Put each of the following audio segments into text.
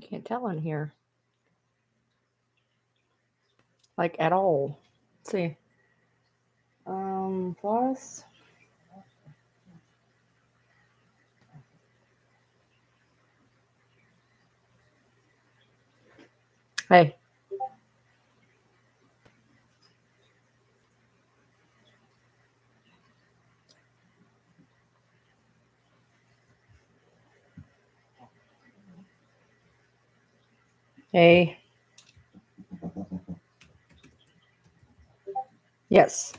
You can't tell in here. Like at all. Let's see. Plus. Hey. Hey. Yes.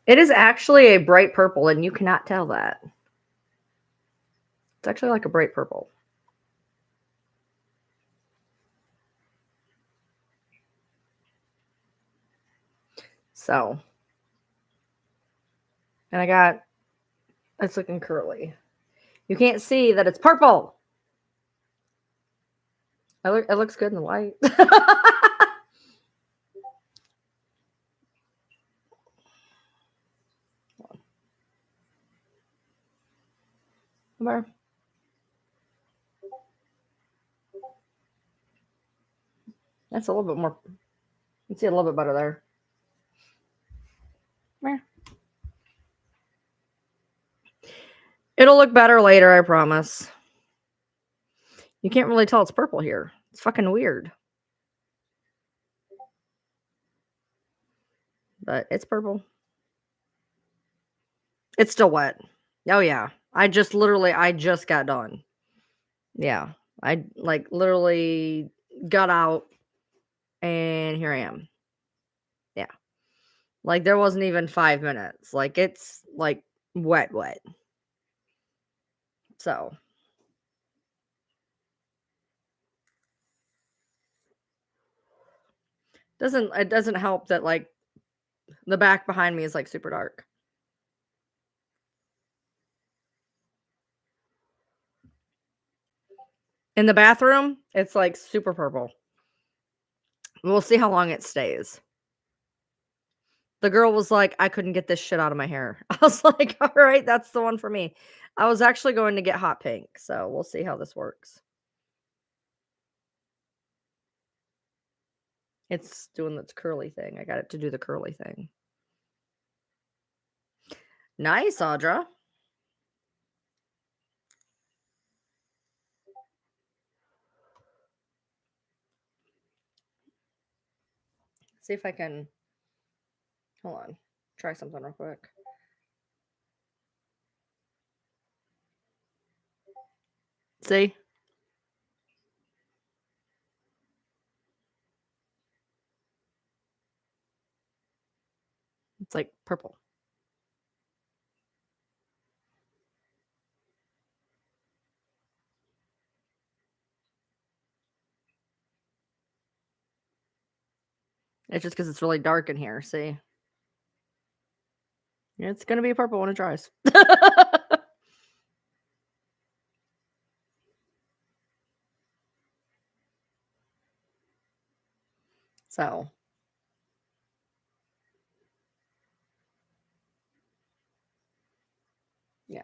It is actually a bright purple, and you cannot tell that. It's actually like a bright purple. So. And I got, it's looking curly. You can't see that it's purple. It looks good in the light. Where? That's a little bit more. You can see a little bit better there. Where? It'll look better later, I promise. You can't really tell it's purple here. It's fucking weird. But it's purple. It's still wet. Oh yeah. I just got done. Yeah. I like literally got out and here I am. Yeah. Like there wasn't even 5 minutes. Like it's like wet. So it doesn't help that like the back behind me is like super dark. In the bathroom, it's like super purple. We'll see how long it stays. The girl was like, I couldn't get this shit out of my hair. I was like, all right, that's the one for me. I was actually going to get hot pink, so we'll see how this works. It's doing its curly thing. I got it to do the curly thing. Nice, Audra. See if I can. Hold on. Try something real quick. See? It's like purple. It's just because it's really dark in here. See? It's going to be purple when it dries. So. Yeah.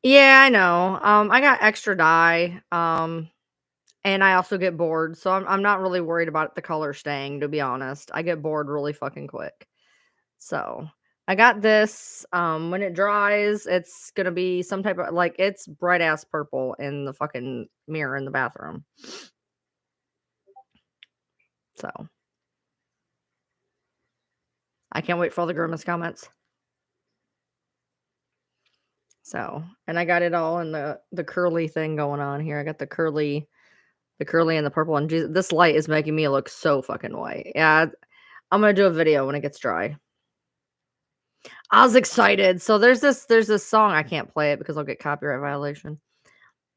Yeah, I know. I got extra dye. And I also get bored, so I'm not really worried about the color staying, to be honest. I get bored really fucking quick. So, I got this, when it dries, it's gonna be some type of like, it's bright ass purple in the fucking mirror in the bathroom. So I can't wait for all the Grimace comments. So, and I got it all in the curly thing going on here. I got the curly and the purple, and this light is making me look so fucking white. Yeah, I'm gonna do a video when it gets dry. I was excited. So there's this song. I can't play it because I'll get copyright violation.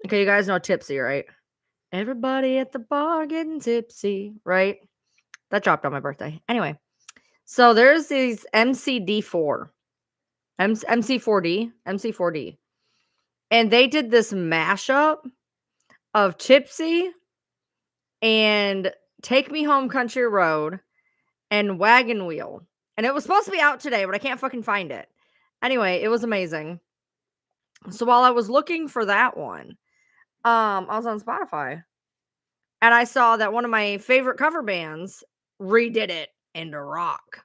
Okay, you guys know Tipsy, right? Everybody at the bar getting tipsy, right? That dropped on my birthday. Anyway, so there's these MC4D. and they did this mashup of Tipsy and Take Me Home Country Road and Wagon Wheel. And it was supposed to be out today, but I can't fucking find it. Anyway, it was amazing. So while I was looking for that one, I was on Spotify and I saw that one of my favorite cover bands redid it into rock.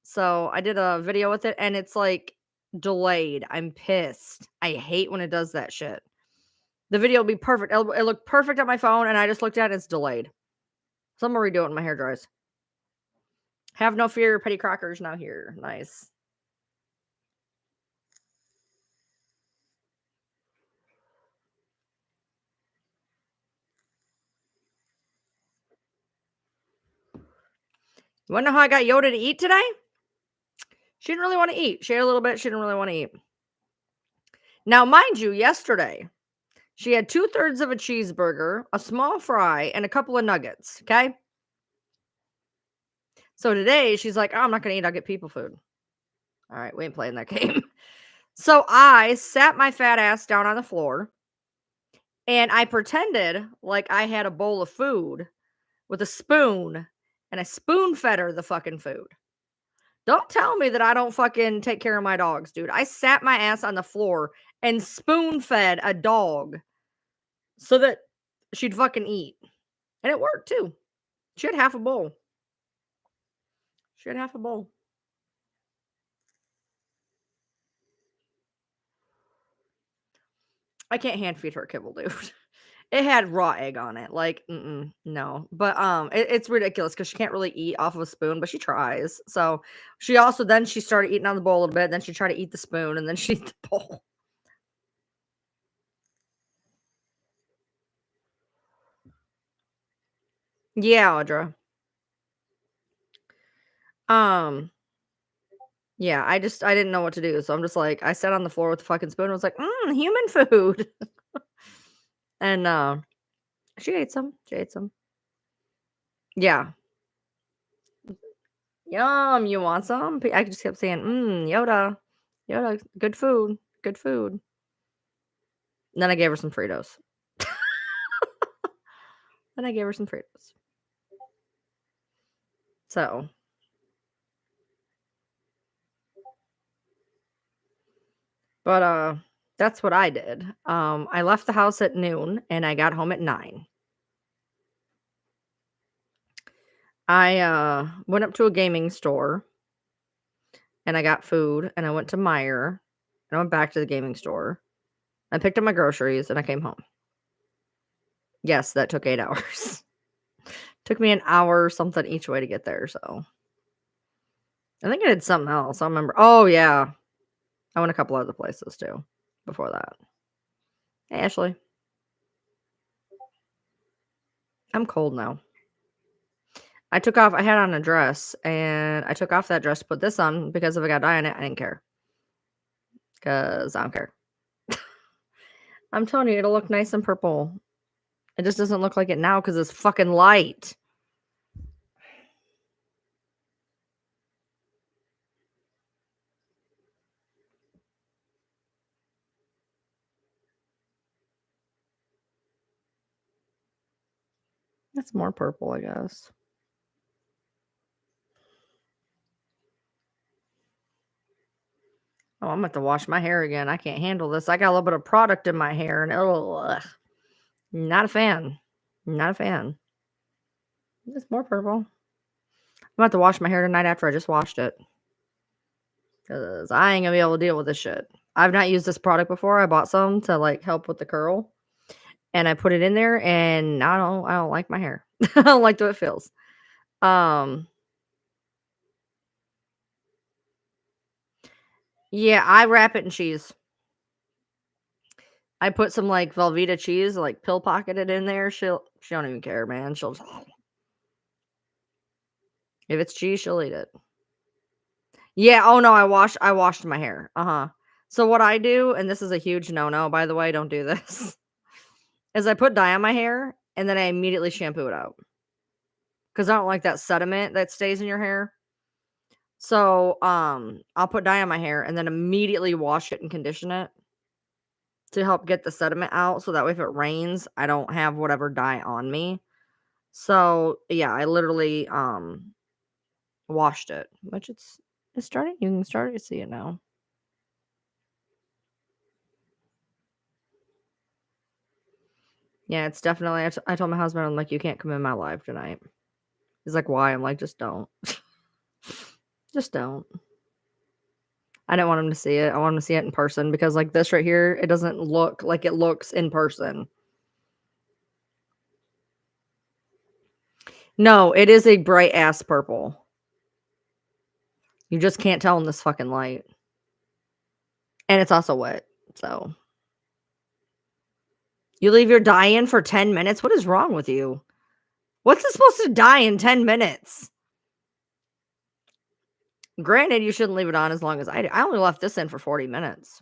So I did a video with it and it's like delayed. I'm pissed. I hate when it does that shit. The video will be perfect. It looked perfect on my phone and I just looked at it, it's delayed. So I'm gonna redo it when my hair dries. Have no fear, Petty Crocker's now here. Nice. You wanna know how I got Yoda to eat today? She didn't really want to eat. She ate a little bit. She didn't really want to eat. Now, mind you, yesterday, she had 2/3 of a cheeseburger, a small fry, and a couple of nuggets. Okay. So today, she's like, oh, I'm not going to eat. I'll get people food. All right. We ain't playing that game. So I sat my fat ass down on the floor and I pretended like I had a bowl of food with a spoon and I spoon fed her the fucking food. Don't tell me that I don't fucking take care of my dogs, dude. I sat my ass on the floor and spoon fed a dog so that she'd fucking eat. And it worked too. She had half a bowl. She had half a bowl. I can't hand feed her kibble, dude. It had raw egg on it. Like, no. But it's ridiculous because she can't really eat off of a spoon, but she tries. So she also then she started eating on the bowl a little bit. Then she tried to eat the spoon, and then she ate the bowl. Yeah, Audra. Um, yeah, I didn't know what to do. So I'm just like, I sat on the floor with the fucking spoon. I was like, human food. And she ate some. She ate some. Yeah. Yum, you want some? I just kept saying, Yoda. Yoda, good food. Good food. And then I gave her some Fritos. Then I gave her some Fritos. So, but that's what I did. I left the house at noon and I got home at 9. I went up to a gaming store and I got food and I went to Meijer and I went back to the gaming store. I picked up my groceries and I came home. Yes, that took 8 hours. Took me an hour or something each way to get there, so I think I did something else. I don't remember. Oh yeah. I went a couple other places too before that. Hey Ashley. I'm cold now. I had on a dress and I took off that dress to put this on because if I got dye on it, I didn't care. Because I don't care. I'm telling you, it'll look nice and purple. It just doesn't look like it now because it's fucking light. That's more purple, I guess. Oh, I'm going to have to wash my hair again. I can't handle this. I got a little bit of product in my hair and not a fan. Not a fan. It's more purple. I'm going to have to wash my hair tonight after I just washed it. Because I ain't going to be able to deal with this shit. I've not used this product before. I bought some to like help with the curl. And I put it in there and I don't like my hair. I don't like the way it feels. Yeah, I wrap it in cheese. I put some like Velveeta cheese, like pill pocketed in there. She don't even care, man. She'll just, if it's cheese, she'll eat it. Yeah. Oh no, I washed my hair. So what I do, and this is a huge no-no, by the way, don't do this, is I put dye on my hair and then I immediately shampoo it out. Because I don't like that sediment that stays in your hair. So I'll put dye on my hair and then immediately wash it and condition it. to help get the sediment out, so that way if it rains, I don't have whatever dye on me. So, yeah, I literally, washed it, which it's starting you can start to see it now. Yeah, it's definitely I told my husband, I'm like, "You can't come in my life tonight." He's like, "Why?" I'm like, "Just don't. Just don't." I didn't want him to see it. I want him to see it in person because, like, this right here, it doesn't look like it looks in person. No, it is a bright ass purple. You just can't tell in this fucking light. And it's also wet, so you leave your dye in for 10 minutes? What is wrong with you? What's it supposed to dye in 10 minutes? Granted, you shouldn't leave it on as long as I only left this in for 40 minutes.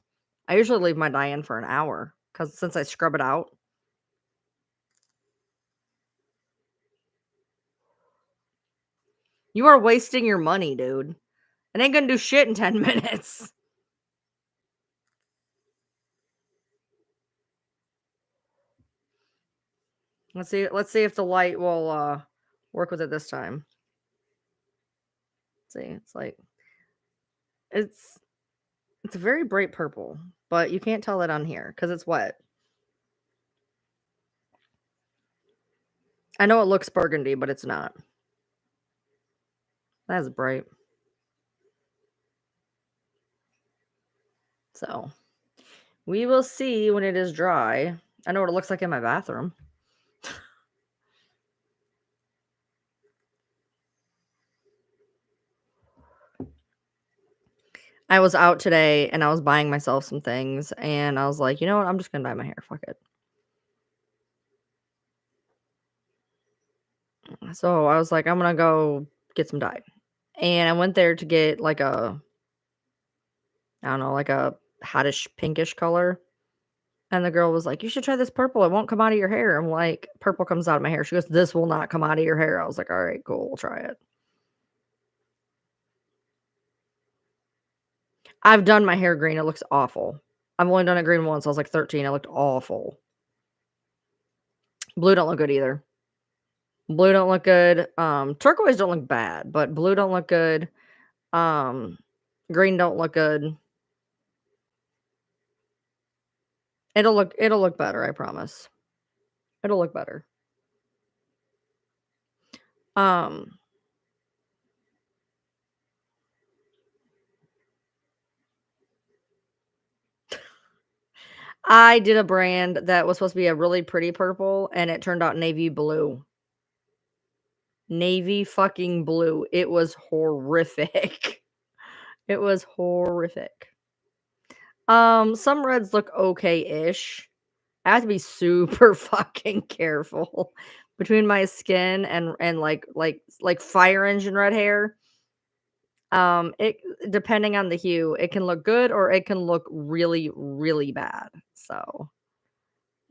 I usually leave my dye in for an hour because since I scrub it out. You are wasting your money, dude. It ain't gonna do shit in 10 minutes. Let's see if the light will, work with it this time. See, it's it's a very bright purple, but you can't tell it on here because it's wet. I know it looks burgundy, but it's not. That's bright. So, we will see when it is dry. I know what it looks like in my bathroom. I was out today and I was buying myself some things and I was like, "You know what? I'm just gonna dye my hair. Fuck it." So I was like, "I'm gonna go get some dye." And I went there to get like I don't know, like a hotish pinkish color. And the girl was like, "You should try this purple. It won't come out of your hair." I'm like, "Purple comes out of my hair." She goes, "This will not come out of your hair." I was like, "All right, cool. We'll try it." I've done my hair green. It looks awful. I've only done it green once. I was like 13. It looked awful. Blue don't look good either. Blue don't look good. Turquoise don't look bad, but blue don't look good. Um, Green don't look good. It'll look better, I promise. It'll look better. Um, I did a brand that was supposed to be a really pretty purple, and it turned out navy blue. Navy fucking blue. It was horrific. It was horrific. Some reds look okay-ish. I have to be super fucking careful between my skin and like fire engine red hair. It depending on the hue, it can look good or it can look really, really bad. So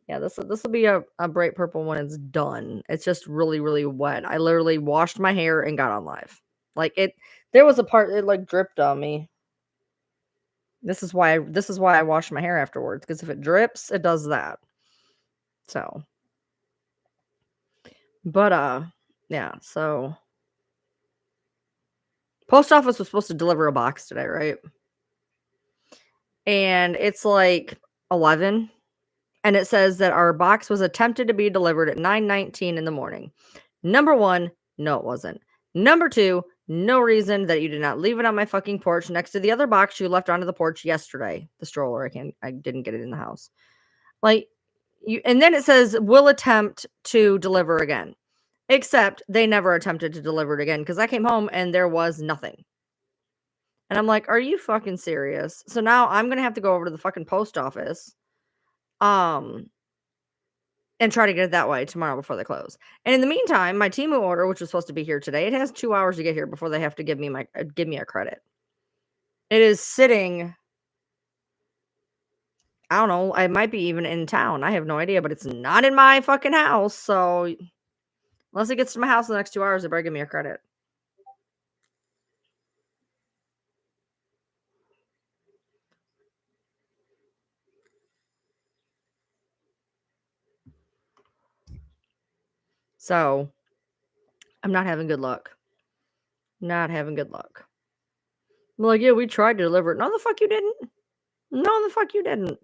yeah, this will be a bright purple when it's done. It's just really, really wet. I literally washed my hair and got on live. Like there was a part it like dripped on me. This is why I wash my hair afterwards because if it drips, it does that. So, but yeah. So post office was supposed to deliver a box today, right? And it's like 11 and it says that our box was attempted to be delivered at 9:19 in the morning. Number 1, no it wasn't. Number 2, no reason that you did not leave it on my fucking porch next to the other box you left onto the porch yesterday. The stroller, I didn't get it in the house. Like you and then it says will attempt to deliver again. Except they never attempted to deliver it again because I came home and there was nothing. And I'm like, "Are you fucking serious?" So now I'm gonna have to go over to the fucking post office, um, and try to get it that way tomorrow before they close. And in the meantime, my Temu order, which was supposed to be here today, it has 2 hours to get here before they have to give me a credit. It is sitting I don't know, I might be even in town. I have no idea, but it's not in my fucking house. So unless it gets to my house in the next 2 hours, they better give me a credit. So, I'm not having good luck. Not having good luck. I'm like, "Yeah, we tried to deliver it." "No, the fuck you didn't. No, the fuck you didn't.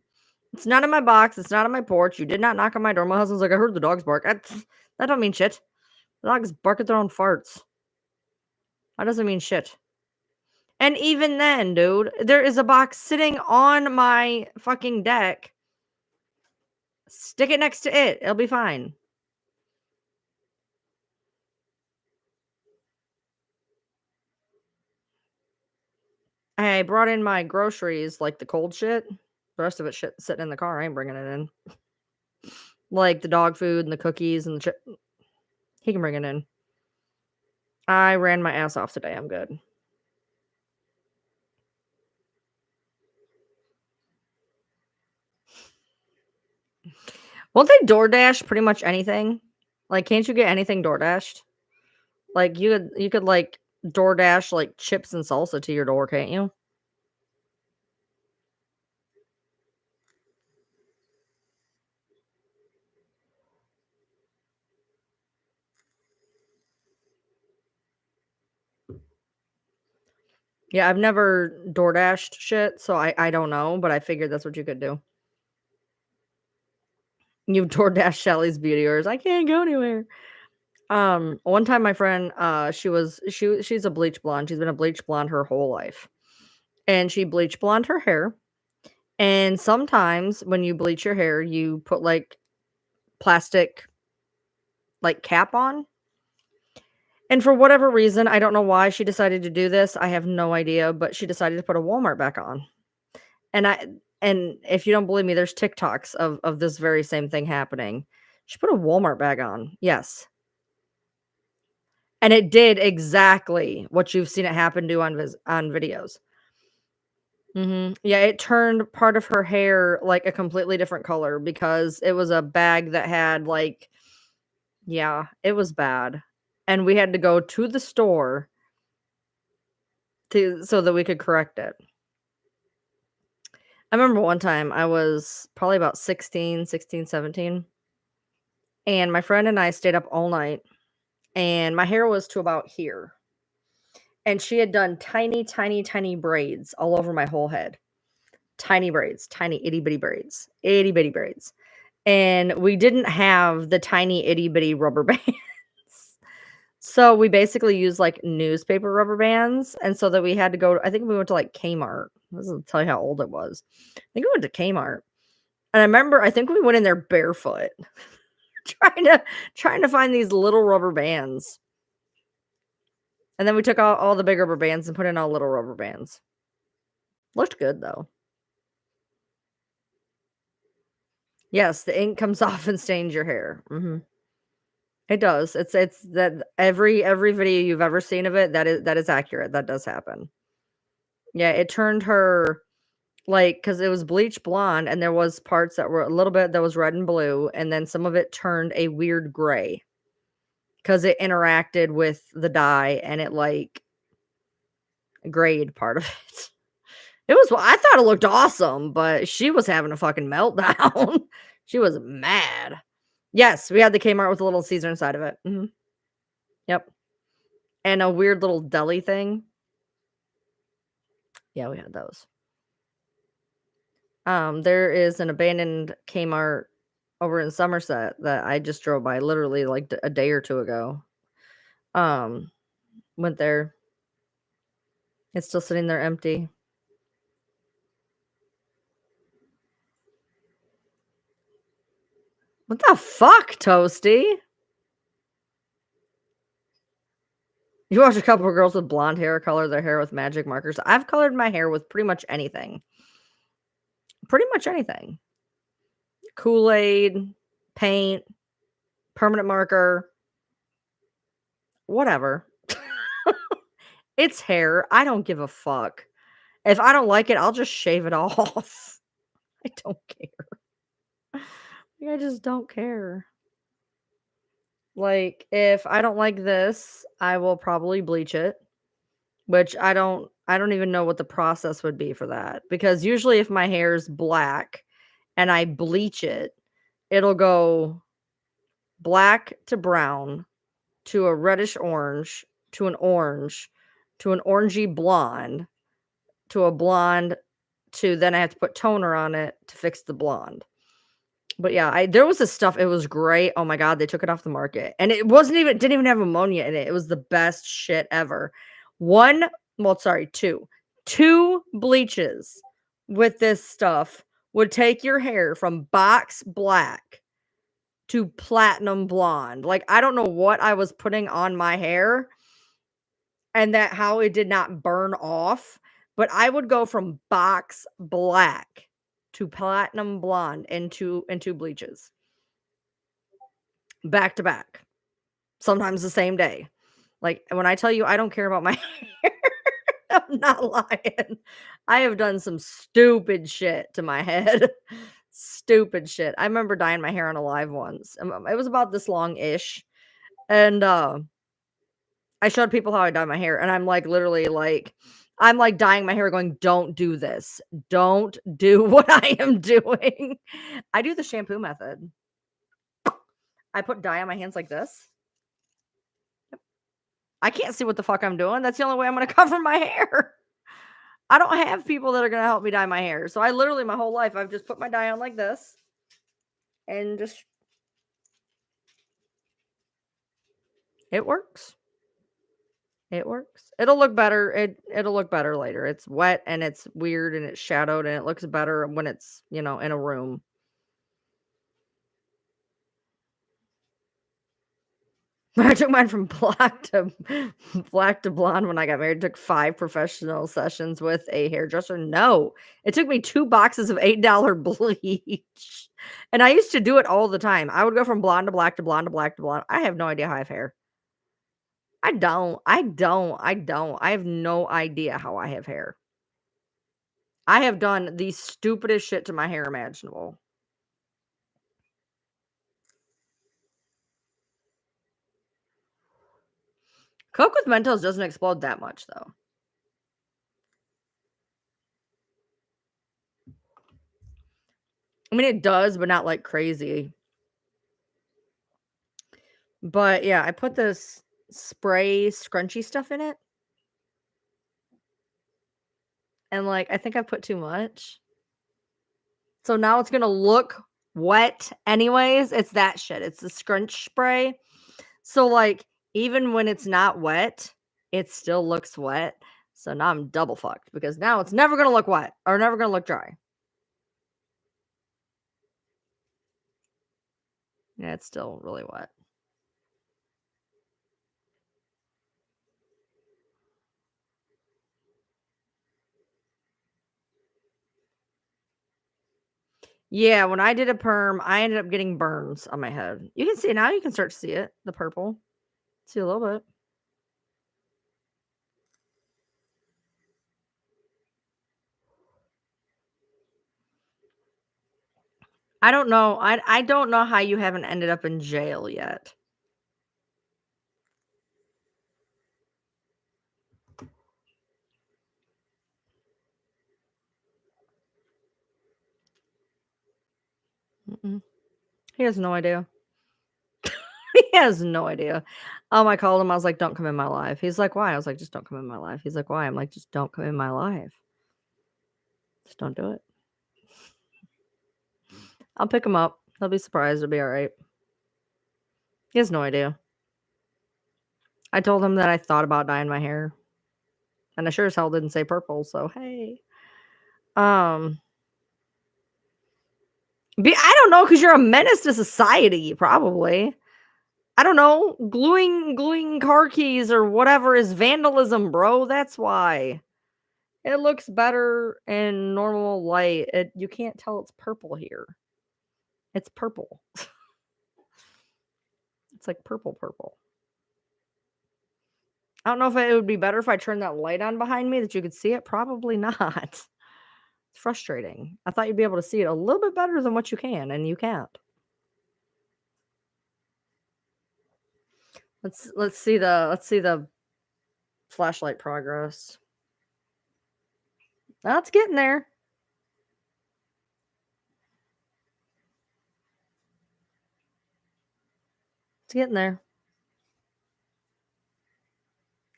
It's not in my box. It's not on my porch. You did not knock on my door." My husband's like, "I heard the dogs bark." That don't mean shit. The dogs bark at their own farts. That doesn't mean shit. And even then, dude, there is a box sitting on my fucking deck. Stick it next to it. It'll be fine. I brought in my groceries, like the cold shit. The rest of it shit sitting in the car. I ain't bringing it in. Like the dog food and the cookies and the shit. He can bring it in. I ran my ass off today. I'm good. Won't they DoorDash pretty much anything? Like, can't you get anything DoorDashed? Like, you could like DoorDash like chips and salsa to your door, can't you? Yeah, I've never DoorDashed shit, so I don't know, but I figured that's what you could do. You DoorDash Shelly's beauty hours. I can't go anywhere. One time my friend, she's a bleach blonde. She's been a bleach blonde her whole life. And she bleach blonde her hair. And sometimes when you bleach your hair, you put like plastic like cap on. And for whatever reason, I don't know why she decided to do this. I have no idea, but she decided to put a Walmart back on. And if you don't believe me, there's TikToks of this very same thing happening. She put a Walmart bag on. Yes. And it did exactly what you've seen it happen to on videos. Yeah, it turned part of her hair like a completely different color because it was a bag that had like yeah, it was bad. And we had to go to the store so that we could correct it. I remember one time I was probably about 16, 17, and my friend and I stayed up all night, and my hair was to about here. And she had done tiny, tiny, tiny braids all over my whole head. Tiny braids, tiny itty bitty braids, itty bitty braids. And we didn't have the tiny itty bitty rubber bands. So we basically used like newspaper rubber bands. And so that we had to go, I think we went to like Kmart. This will tell you how old it was. I think we went to Kmart. And I remember, I think we went in there barefoot, trying to find these little rubber bands. And then we took out all the big rubber bands and put in all little rubber bands. Looked good though. Yes, the ink comes off and stains your hair. It does. It's that every video you've ever seen of it, that is accurate. That does happen. Yeah, it turned her like because it was bleach blonde and there was parts that were a little bit that was red and blue, and then some of it turned a weird gray because it interacted with the dye and it like grayed part of it. It was I thought it looked awesome, but she was having a fucking meltdown. She was mad. Yes, we had the Kmart with a little Caesar inside of it. Yep. And a weird little deli thing. Yeah, we had those. There is an abandoned Kmart over in Somerset that I just drove by literally like a day or two ago. Went there. It's still sitting there empty. What the fuck, Toasty? You watch a couple of girls with blonde hair color their hair with magic markers. I've colored my hair with pretty much anything. Pretty much anything. Kool-Aid, paint, permanent marker, whatever. It's hair. I don't give a fuck. If I don't like it, I'll just shave it off. I don't care. I just don't care. Like, if I don't like this, I will probably bleach it, which I don't even know what the process would be for that. Because usually if my hair is black and I bleach it, it'll go black to brown to a reddish orange to an orange to an orangey blonde to a blonde to then I have to put toner on it to fix the blonde. But yeah, there was this stuff, it was great. Oh my god, they took it off the market. And didn't even have ammonia in it. It was the best shit ever. Two. Two bleaches with this stuff would take your hair from box black to platinum blonde. Like, I don't know what I was putting on my hair and that how it did not burn off, but I would go from box black to platinum blonde in two bleaches. Back to back. Sometimes the same day. Like, when I tell you I don't care about my hair, I'm not lying. I have done some stupid shit to my head. Stupid shit. I remember dyeing my hair on a live once. It was about this long-ish, and, I showed people how I dye my hair, and I'm, like, literally, like I'm, like, dyeing my hair going, "Don't do this. Don't do what I am doing." I do the shampoo method. I put dye on my hands like this. I can't see what the fuck I'm doing. That's the only way I'm gonna cover my hair. I don't have people that are gonna help me dye my hair. So I literally my whole life I've just put my dye on like this and just it works. It works. It'll look better. It'll look better later. It's wet and it's weird and it's shadowed and it looks better when it's, in a room. I took mine from black to blonde when I got married. It took 5 professional sessions with a hairdresser. No, it took me 2 boxes of $8 bleach. And I used to do it all the time. I would go from blonde to black to blonde to black to blonde. I have no idea how I have hair. I don't. I have no idea how I have hair. I have done the stupidest shit to my hair imaginable. Coke with Mentos doesn't explode that much, though. I mean, it does, but not like crazy. But yeah, I put this spray scrunchy stuff in it. And like, I think I put too much. So now it's gonna look wet anyways. It's that shit. It's the scrunch spray. So like, even when it's not wet, it still looks wet. So now I'm double fucked because now it's never gonna look wet or never gonna look dry. Yeah, it's still really wet. Yeah, when I did a perm, I ended up getting burns on my head. You can see it now. You can start to see it, the purple. See a little bit. I don't know. I don't know how you haven't ended up in jail yet. Mm-mm. He has no idea. He has no idea. I called him. I was like, "Don't come in my life." He's like, "Why?" I was like, "Just don't come in my life." He's like, "Why?" I'm like, "Just don't come in my life. Just don't do it." I'll pick him up. He'll be surprised. It'll be all right. He has no idea. I told him that I thought about dyeing my hair, and I sure as hell didn't say purple. So hey, I don't know, because you're a menace to society, probably. I don't know. Gluing car keys or whatever is vandalism, bro. That's why. It looks better in normal light. You can't tell it's purple here. It's purple. It's like purple. I don't know if it would be better if I turned that light on behind me that you could see it. Probably not. It's frustrating. I thought you'd be able to see it a little bit better than what you can, and you can't. Let's see the flashlight progress. That's getting there. getting there.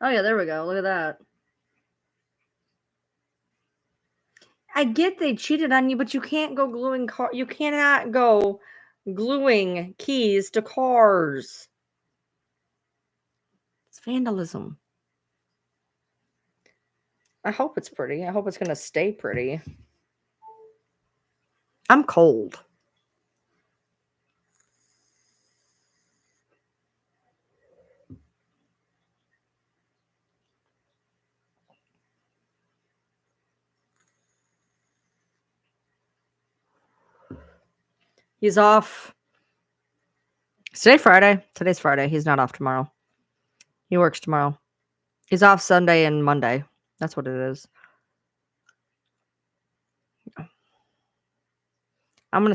Oh yeah, there we go. Look at that. I get they cheated on you, but you can't go gluing you cannot go gluing keys to cars. It's vandalism. I hope it's pretty. I hope it's gonna stay pretty. I'm cold. He's off. Today's Friday. He's not off tomorrow. He works tomorrow. He's off Sunday and Monday. That's what it is. I'm gonna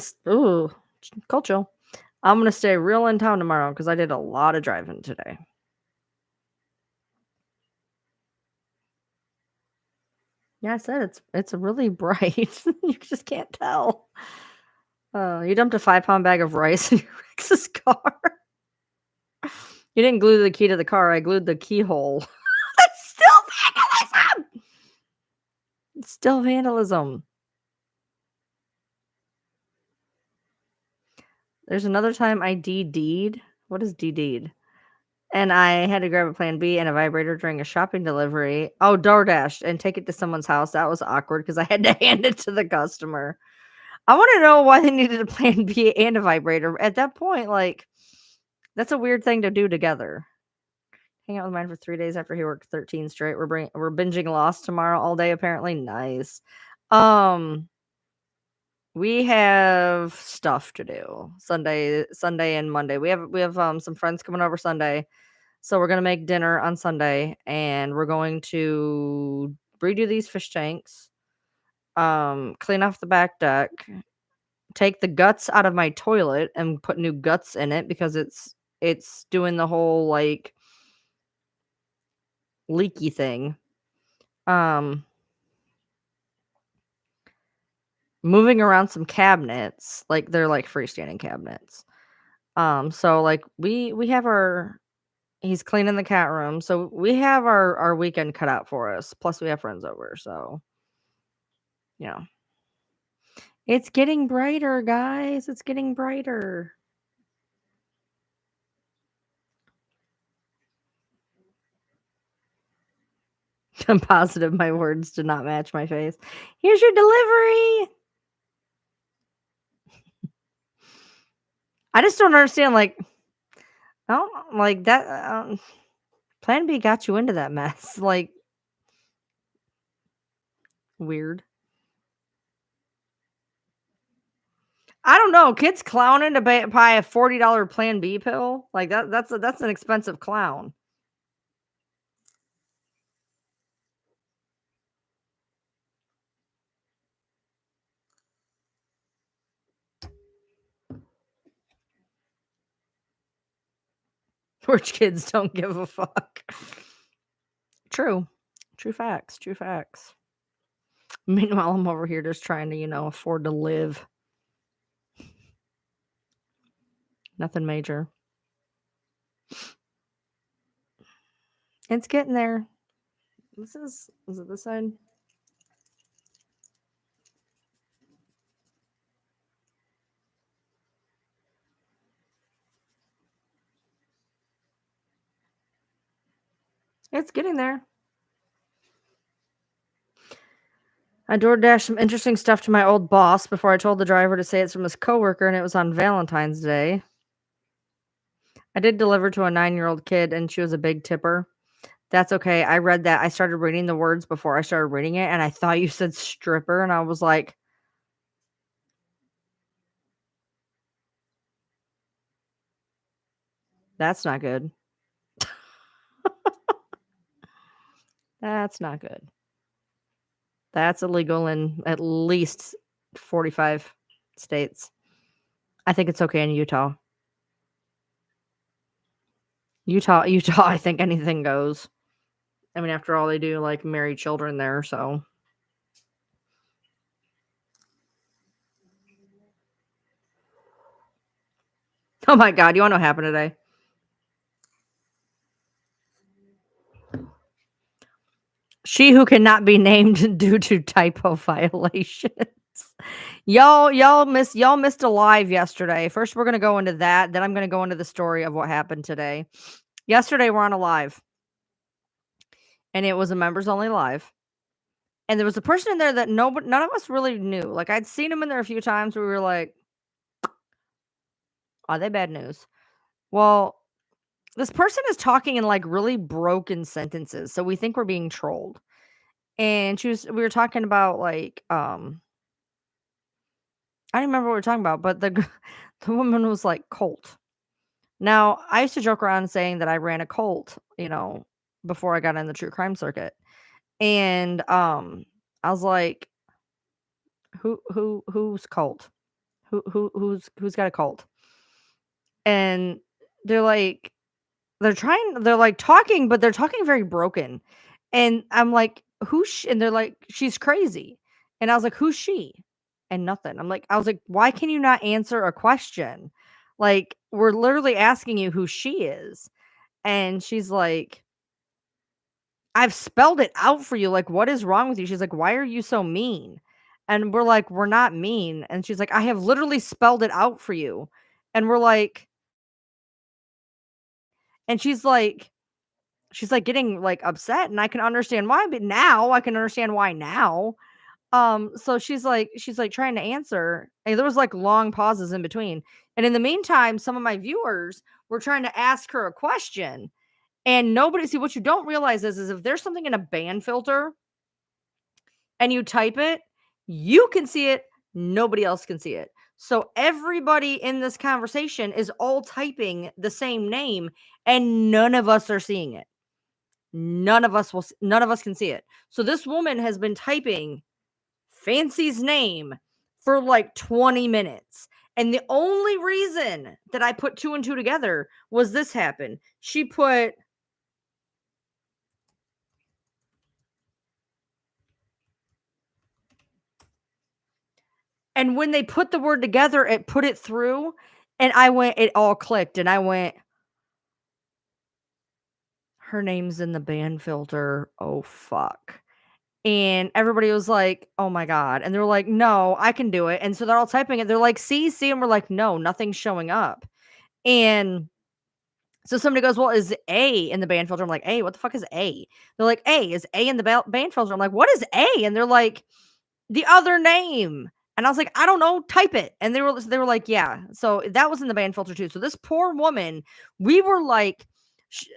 cold chill. I'm gonna stay real in town tomorrow because I did a lot of driving today. Yeah, I said it's really bright. You just can't tell. You dumped a 5-pound bag of rice in your ex's car. You didn't glue the key to the car. I glued the keyhole. That's still vandalism. It's still vandalism. There's another time I DD'd. What is DD'd? And I had to grab a Plan B and a vibrator during a shopping delivery. Oh, DoorDash and take it to someone's house. That was awkward because I had to hand it to the customer. I want to know why they needed a Plan B and a vibrator. At that point, like, that's a weird thing to do together. Hang out with mine for 3 days after he worked 13 straight. We're binging Lost tomorrow all day, apparently. Nice. We have stuff to do Sunday and Monday. We have some friends coming over Sunday. So we're gonna make dinner on Sunday and we're going to redo these fish tanks, clean off the back deck, take the guts out of my toilet and put new guts in it because it's doing the whole like leaky thing. Moving around some cabinets, like they're like freestanding cabinets. So like we have he's cleaning the cat room, so we have our weekend cut out for us. Plus we have friends over, so you know. It's getting brighter, guys. It's getting brighter. I'm positive my words did not match my face. Here's your delivery. I just don't understand, like, I don't like that. Plan B got you into that mess. Like, weird. I don't know. Kids clowning to buy a $40 Plan B pill. Like that's an expensive clown. Rich kids don't give a fuck. True. True facts. True facts. Meanwhile, I'm over here just trying to, afford to live. Nothing major. It's getting there. Is it this side? It's getting there. I DoorDashed some interesting stuff to my old boss before I told the driver to say it's from his coworker, and it was on Valentine's Day. I did deliver to a 9-year-old kid, and she was a big tipper. That's okay. I read that. I started reading the words before I started reading it, and I thought you said stripper, and I was like, that's not good. That's not good. That's illegal in at least 45 states. I think it's okay in Utah. Utah, I think anything goes. I mean, after all, they do like marry children there, so. Oh my God, you want to know what happened today? She who cannot be named due to typo violations. Y'all missed a live yesterday. First, we're gonna go into that. Then I'm gonna go into the story of what happened today. Yesterday, we're on a live, and it was a members only live. And there was a person in there that none of us really knew. Like I'd seen him in there a few times. Where we were like, "Are they bad news?" Well, this person is talking in like really broken sentences, so we think we're being trolled. And we were talking about like I don't remember what we were talking about, but the woman was like cult. Now, I used to joke around saying that I ran a cult, before I got in the true crime circuit. And I was like, who's cult? Who's got a cult? And they're like they're like talking, but they're talking very broken. And I'm like, and they're like, she's crazy. And I was like, who's she? And nothing. I was like, why can you not answer a question? Like, we're literally asking you who she is. And she's like, I've spelled it out for you. Like, what is wrong with you? She's like, why are you so mean? And we're like, we're not mean. And she's like, I have literally spelled it out for you. And we're like, and she's like getting like upset, and I can understand why, but now I can understand why now. So she's like trying to answer, and there was like long pauses in between. And in the meantime, some of my viewers were trying to ask her a question, and nobody see what you don't realize is if there's something in a band filter and you type it, you can see it, nobody else can see it. So everybody in this conversation is all typing the same name, and none of us are seeing it. None of us can see it. So this woman has been typing Fancy's name for like 20 minutes. And the only reason that I put two and two together was this happened. She put and when they put the word together, it put it through, and it all clicked, and I went, her name's in the band filter. Oh fuck. And everybody was like, "Oh my god." And they were like, "No, I can do it." And so they're all typing it. They're like, see," and we're like, "No, nothing's showing up." And so somebody goes, "Well, is A in the band filter?" I'm like, "A, what the fuck is A?" They're like, "A, is A in the band filter?" I'm like, "What is A?" And they're like, "The other name." And I was like, "I don't know, type it." And they were like, "Yeah." So that was in the band filter too. So this poor woman, we were like sh-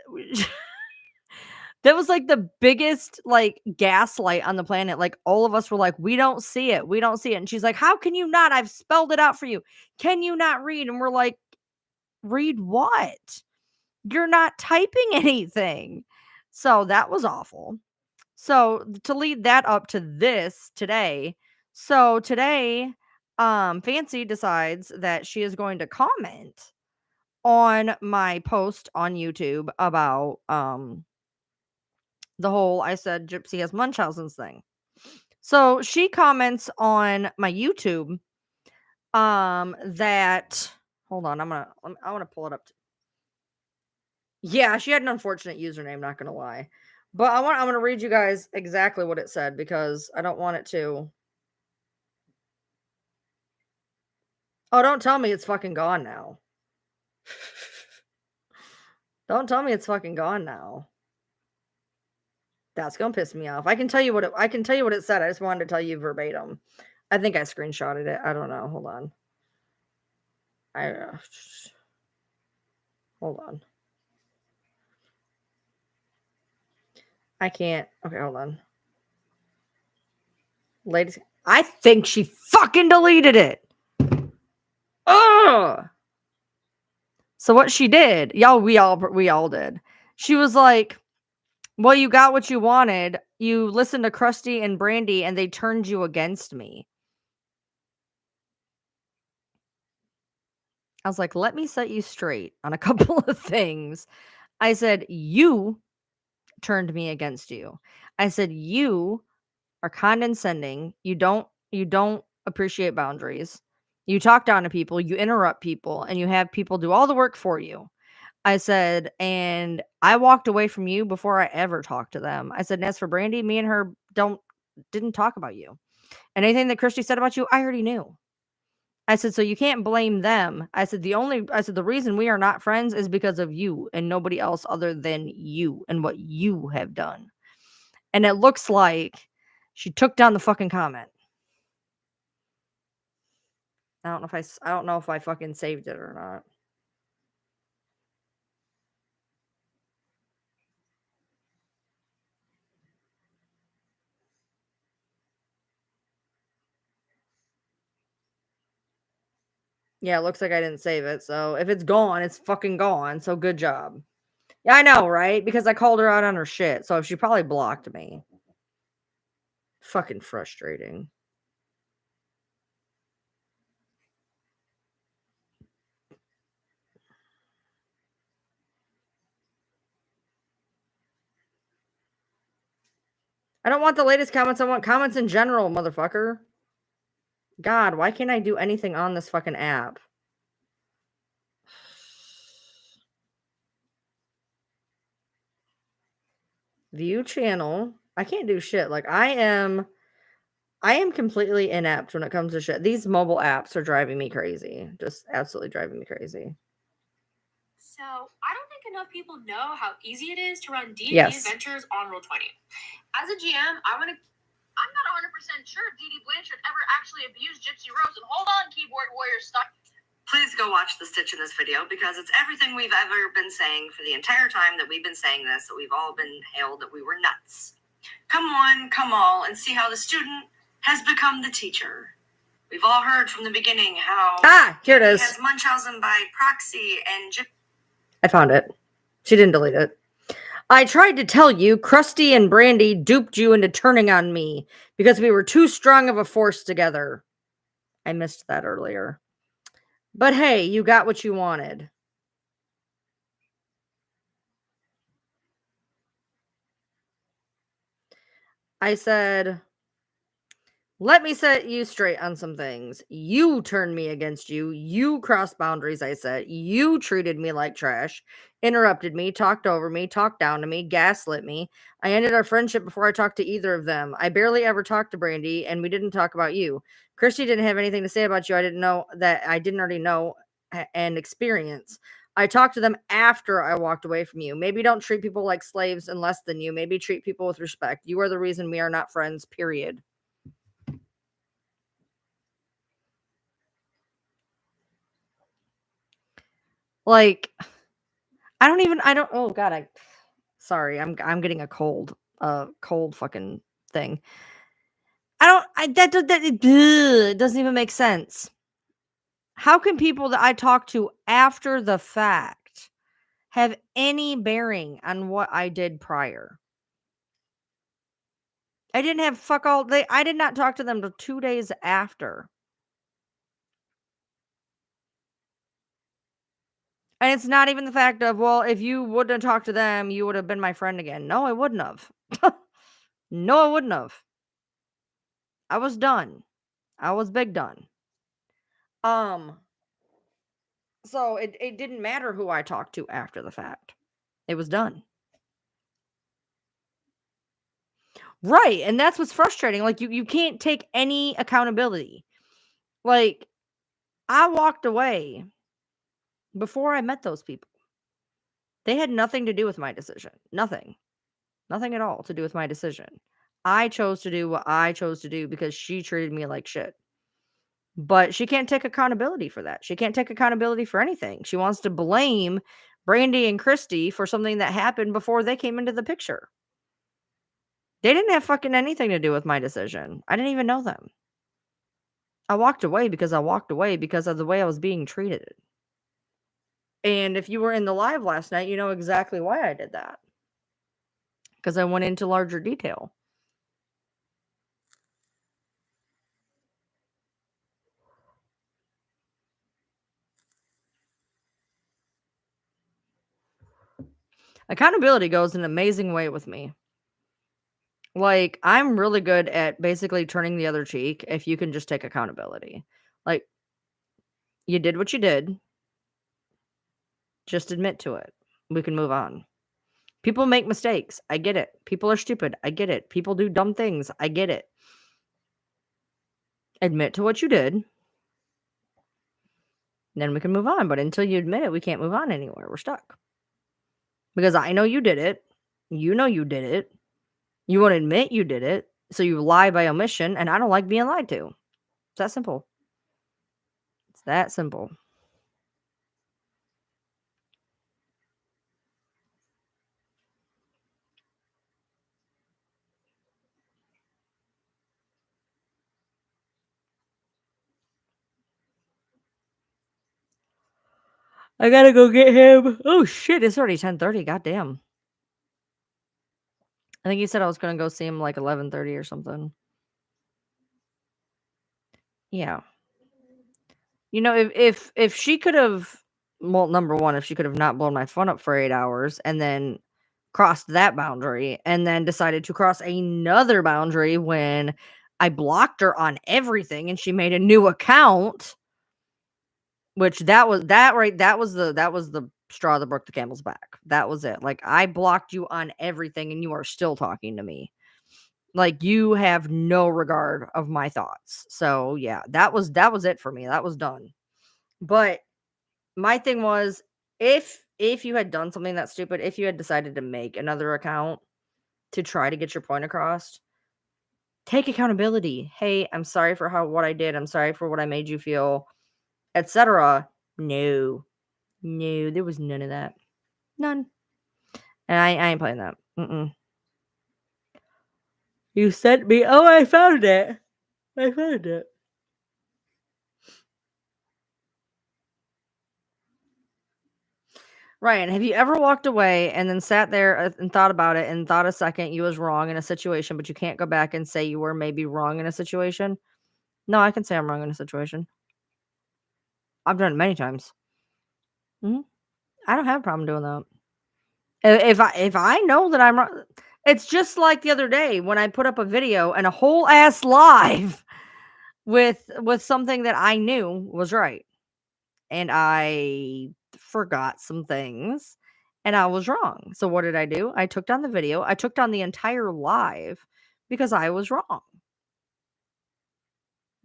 that was like the biggest like gaslight on the planet. Like all of us were like, "We don't see it. We don't see it." And she's like, "How can you not? I've spelled it out for you. Can you not read?" And we're like, "Read what? You're not typing anything." So that was awful. So to lead that up to this today. So today, Fancy decides that she is going to comment on my post on YouTube about the whole I said Gypsy has Munchausen's thing. So she comments on my YouTube that hold on, I want to pull it up. Yeah, she had an unfortunate username, not gonna lie. But I'm gonna read you guys exactly what it said because I don't want it to. Oh, don't tell me it's fucking gone now. Don't tell me it's fucking gone now. That's gonna piss me off. I can tell you what it said. I just wanted to tell you verbatim. I think I screenshotted it. I don't know. Hold on. I hold on. I can't. Okay, hold on. Ladies, I think she fucking deleted it. Ugh. So what she did, y'all, we all did. She was like, "Well, you got what you wanted. You listened to Krusty and Brandy, and they turned you against me." I was like, "Let me set you straight on a couple of things." I said, "You turned me against you." I said, "You are condescending. You don't appreciate boundaries. You talk down to people, you interrupt people, and you have people do all the work for you." I said, "And I walked away from you before I ever talked to them." I said, "And as for Brandy, me and her didn't talk about you. And anything that Christy said about you, I already knew." I said, "So you can't blame them." I said, "The reason we are not friends is because of you and nobody else other than you and what you have done." And it looks like she took down the fucking comment. I don't know if I fucking saved it or not. Yeah, it looks like I didn't save it. So if it's gone, it's fucking gone. So good job. Yeah, I know, right? Because I called her out on her shit. So she probably blocked me. Fucking frustrating. I don't want the latest comments. I want comments in general, motherfucker. God, why can't I do anything on this fucking app? View channel. I can't do shit. Like I am completely inept when it comes to shit. These mobile apps are driving me crazy. Just absolutely driving me crazy. So, I don't think enough people know how easy it is to run D&D Yes. adventures on Roll20. As a GM, I'm not 100% sure D.D. Blanchard ever actually abused Gypsy Rose. And hold on, keyboard warrior stuff. Please go watch the stitch in this video because it's everything we've ever been saying for the entire time that we've been saying this, that we've all been hailed that we were nuts. Come one, come all, and see how the student has become the teacher. We've all heard from the beginning how here it is. He has Munchausen by proxy and I found it. She didn't delete it. "I tried to tell you, Krusty and Brandy duped you into turning on me because we were too strong of a force together." I missed that earlier. "But hey, you got what you wanted." I said, "Let me set you straight on some things. You turned me against you. You crossed boundaries," I said. "You treated me like trash, interrupted me, talked over me, talked down to me, gaslit me. I ended our friendship before I talked to either of them. I barely ever talked to Brandy, and we didn't talk about you. Christy didn't have anything to say about you I didn't know that I didn't already know and experience. I talked to them after I walked away from you. Maybe don't treat people like slaves and less than you. Maybe treat people with respect. You are the reason we are not friends, period." Like, I don't oh god, sorry, I'm getting a cold fucking thing. I don't I that it doesn't even make sense. How can people that I talk to after the fact have any bearing on what I did prior? I didn't have fuck all I did not talk to them till 2 days after. And it's not even the fact of, well, if you wouldn't have talked to them, you would have been my friend again. No, I wouldn't have. No, I wouldn't have. I was done. I was big done. Um, so it didn't matter who I talked to after the fact. It was done. Right, and that's what's frustrating. Like you can't take any accountability. Like I walked away before I met those people. They had nothing to do with my decision. Nothing. Nothing at all to do with my decision. I chose to do what I chose to do because she treated me like shit. But she can't take accountability for that. She can't take accountability for anything. She wants to blame Brandy and Christy for something that happened before they came into the picture. They didn't have fucking anything to do with my decision. I didn't even know them. I walked away because I walked away because of the way I was being treated. And if you were in the live last night, you know exactly why I did that. Because I went into larger detail. Accountability goes an amazing way with me. Like, I'm really good at basically turning the other cheek if you can just take accountability. Like, you did what you did. Just admit to it. we can move on. People make mistakes. I get it. People are stupid. I get it. People do dumb things. I get it. Admit to what you did. Then we can move on. But until you admit it, we can't move on anywhere. We're stuck. Because I know you did it. You know you did it. You won't admit you did it. So you lie by omission. And I don't like being lied to. It's that simple. It's that simple. I gotta go get him. Oh shit, it's already 10:30. Goddamn. I think he said I was gonna go see him like 11:30 or something. Yeah. You know, if she could have, well, number one, if she could have not blown my phone up for 8 hours and then crossed that boundary and then decided to cross another boundary when I blocked her on everything and she made a new account, which that was the straw that broke the camel's back. That was it. Like, I blocked you on everything and you are still talking to me. Like, you have no regard of my thoughts. So yeah, that was it for me. That was done. But my thing was, if you had done something that stupid, if you had decided to make another account to try to get your point across, take accountability. Hey, I'm sorry for what I did. I'm sorry for what I made you feel, etc. No. No, there was none of that. None. And I ain't playing that. You sent me. Oh, I found it. I found it. Ryan, have you ever walked away and then sat there and thought about it and thought a second you was wrong in a situation, but you can't go back and say you were maybe wrong in a situation? No, I can say I'm wrong in a situation. I've done it many times. Mhm. I don't have a problem doing that. If I know that I'm wrong, it's just like the other day when I put up a video and a whole ass live with something that I knew was right, and I forgot some things, and I was wrong. So what did I do? I took down the video. I took down the entire live because I was wrong.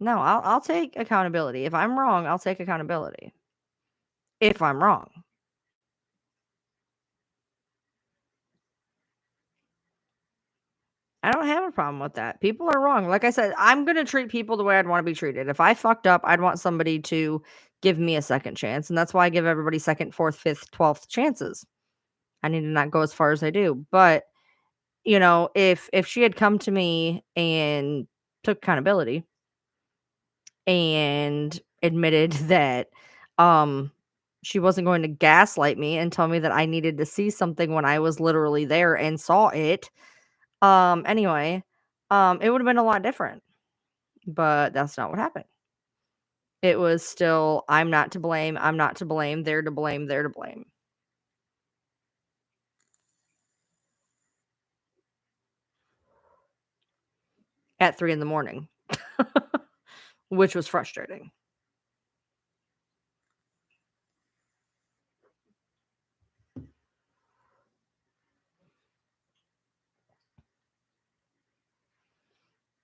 No, I'll take accountability. If I'm wrong, I'll take accountability. If I'm wrong. I don't have a problem with that. People are wrong. Like I said, I'm going to treat people the way I'd want to be treated. If I fucked up, I'd want somebody to give me a second chance. And that's why I give everybody second, fourth, fifth, 12th chances. I need to not go as far as I do. But, you know, if she had come to me and took accountability and admitted that she wasn't going to gaslight me and tell me that I needed to see something when I was literally there and saw it, anyway, it would have been a lot different, but that's not what happened. It was still, I'm not to blame, I'm not to blame, they're to blame, they're to blame. At 3 in the morning, which was frustrating.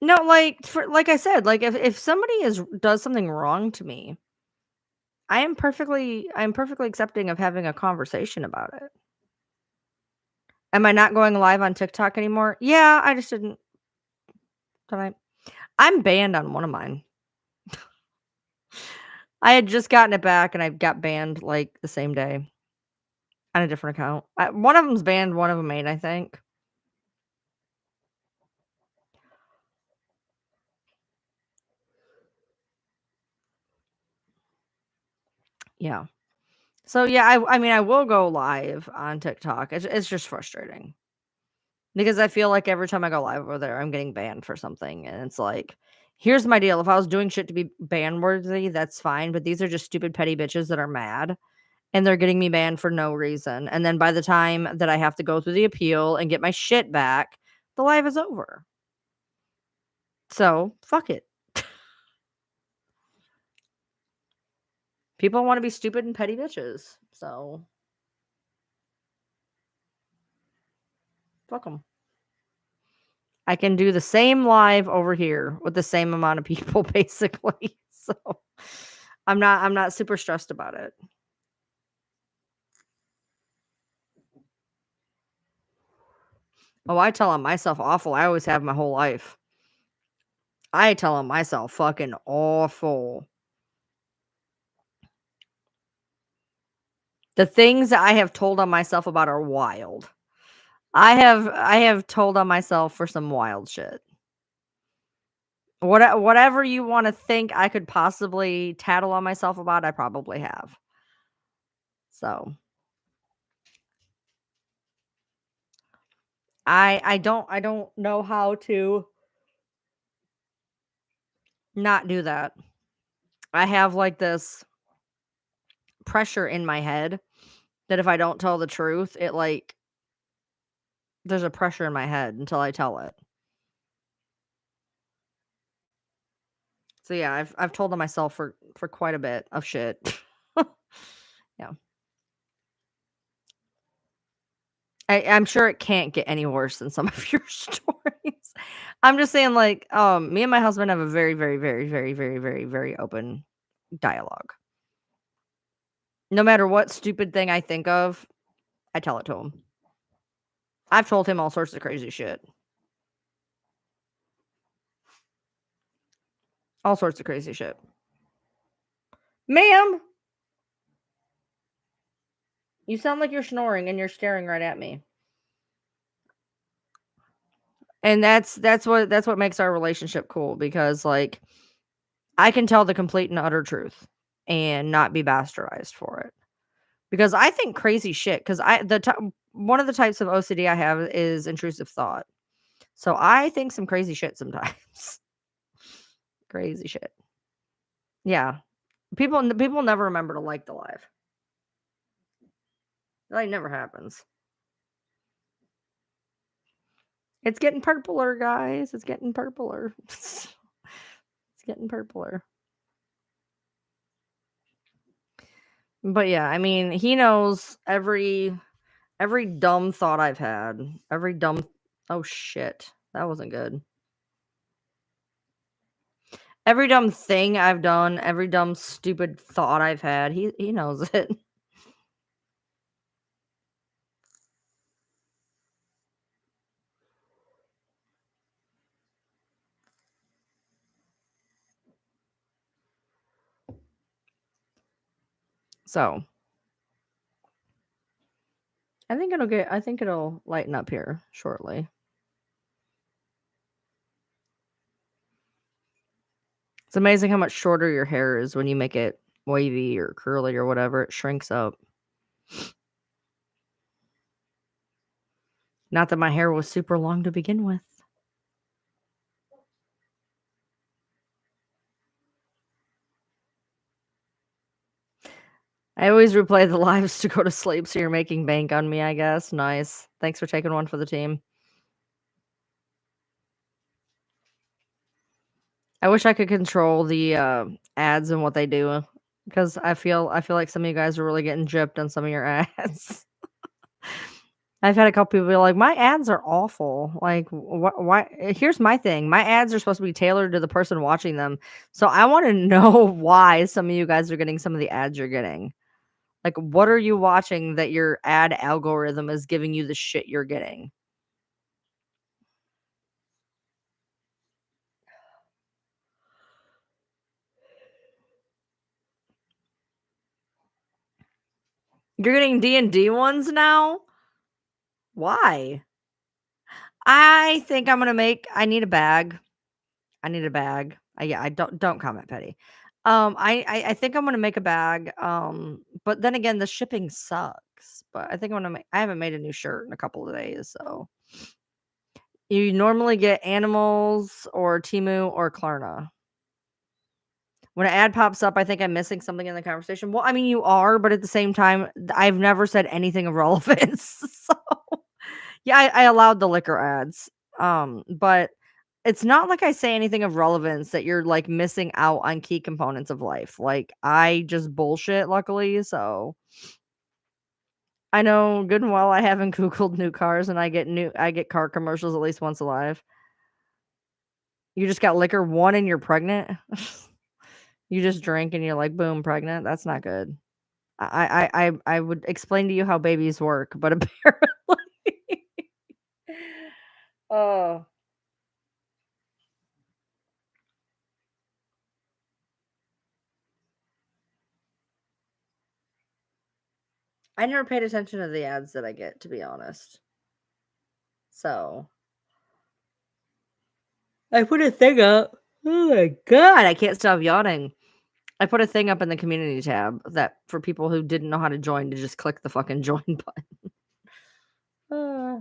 No, like I said, like if somebody does something wrong to me, I'm perfectly accepting of having a conversation about it. Am I not going live on TikTok anymore? Yeah, I just didn't tonight. I'm banned on one of mine. I had just gotten it back and I got banned like the same day on a different account. One of them's banned, one of them ain't, I think. Yeah. So yeah, I mean I will go live on TikTok. It's just frustrating. Because I feel like every time I go live over there, I'm getting banned for something. And it's like, here's my deal. If I was doing shit to be ban worthy, that's fine. But these are just stupid petty bitches that are mad. And they're getting me banned for no reason. And then by the time that I have to go through the appeal and get my shit back, the live is over. So fuck it. People want to be stupid and petty bitches. So Fuck them. I can do the same live over here with the same amount of people, basically. So I'm not super stressed about it. Oh, I tell on myself awful. I always have my whole life. I tell on myself fucking awful. The things that I have told on myself about are wild. I have told on myself for some wild shit. Whatever you wanna think I could possibly tattle on myself about, I probably have. So, I don't know how to not do that. I have, like, this pressure in my head that if I don't tell the truth, it, like there's a pressure in my head until I tell it. So, yeah, I've told on myself for quite a bit of shit. Yeah. I'm sure it can't get any worse than some of your stories. I'm just saying, like, me and my husband have a very, very, very, very, very, very, very open dialogue. No matter what stupid thing I think of, I tell it to him. I've told him all sorts of crazy shit. All sorts of crazy shit. Ma'am, you sound like you're snoring and you're staring right at me. And that's what makes our relationship cool because like I can tell the complete and utter truth and not be bastardized for it. Because I think crazy shit. Because one of the types of OCD I have is intrusive thought. So I think some crazy shit sometimes. Crazy shit. Yeah. People never remember to like the live. That never happens. It's getting purpler, guys. It's getting purpler. It's getting purpler. But yeah, I mean, he knows every dumb thought I've had. Every dumb oh shit. That wasn't good. Every dumb thing I've done, every dumb stupid thought I've had, he knows it. So, I think it'll lighten up here shortly. It's amazing how much shorter your hair is when you make it wavy or curly or whatever. It shrinks up. Not that my hair was super long to begin with. I always replay the lives to go to sleep, so you're making bank on me, I guess. Nice. Thanks for taking one for the team. I wish I could control the ads and what they do because I feel like some of you guys are really getting gypped on some of your ads. I've had a couple people be like, "My ads are awful." Like, why? Here's my thing: my ads are supposed to be tailored to the person watching them, so I want to know why some of you guys are getting some of the ads you're getting. Like, what are you watching that your ad algorithm is giving you the shit you're getting? You're getting D&D ones now? Why? I think I'm gonna make I need a bag. I need a bag. Yeah, I don't comment petty. I think I'm gonna make a bag. But then again, the shipping sucks. But I think I'm gonna make I haven't made a new shirt in a couple of days, so you normally get animals or Timu or Klarna. When an ad pops up, I think I'm missing something in the conversation. Well, I mean, you are, but at the same time, I've never said anything of relevance. So yeah, I allowed the liquor ads. But it's not like I say anything of relevance that you're like missing out on key components of life. Like I just bullshit, luckily. So I know good and well I haven't Googled new cars, and I get car commercials at least once alive. You just got liquor, 1, and you're pregnant? You just drink and you're like, "Boom, pregnant." That's not good. I would explain to you how babies work, but apparently Oh. I never paid attention to the ads that I get, to be honest. So, I put a thing up. Oh my god, I can't stop yawning. I put a thing up in the community tab that for people who didn't know how to join to just click the fucking join button. Uh,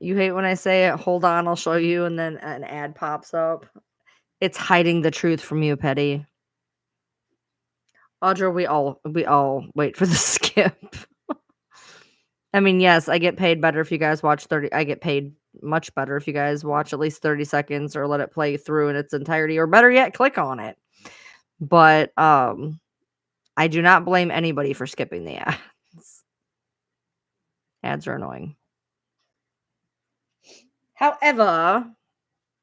you hate when I say it, "Hold on, I'll show you," and then an ad pops up. It's hiding the truth from you, Petty. Audra, we all wait for the skip. I mean, yes, I get paid better if you guys watch 30 I get paid much better if you guys watch at least 30 seconds or let it play through in its entirety, or better yet, click on it. But, I do not blame anybody for skipping the ads. Ads are annoying. However,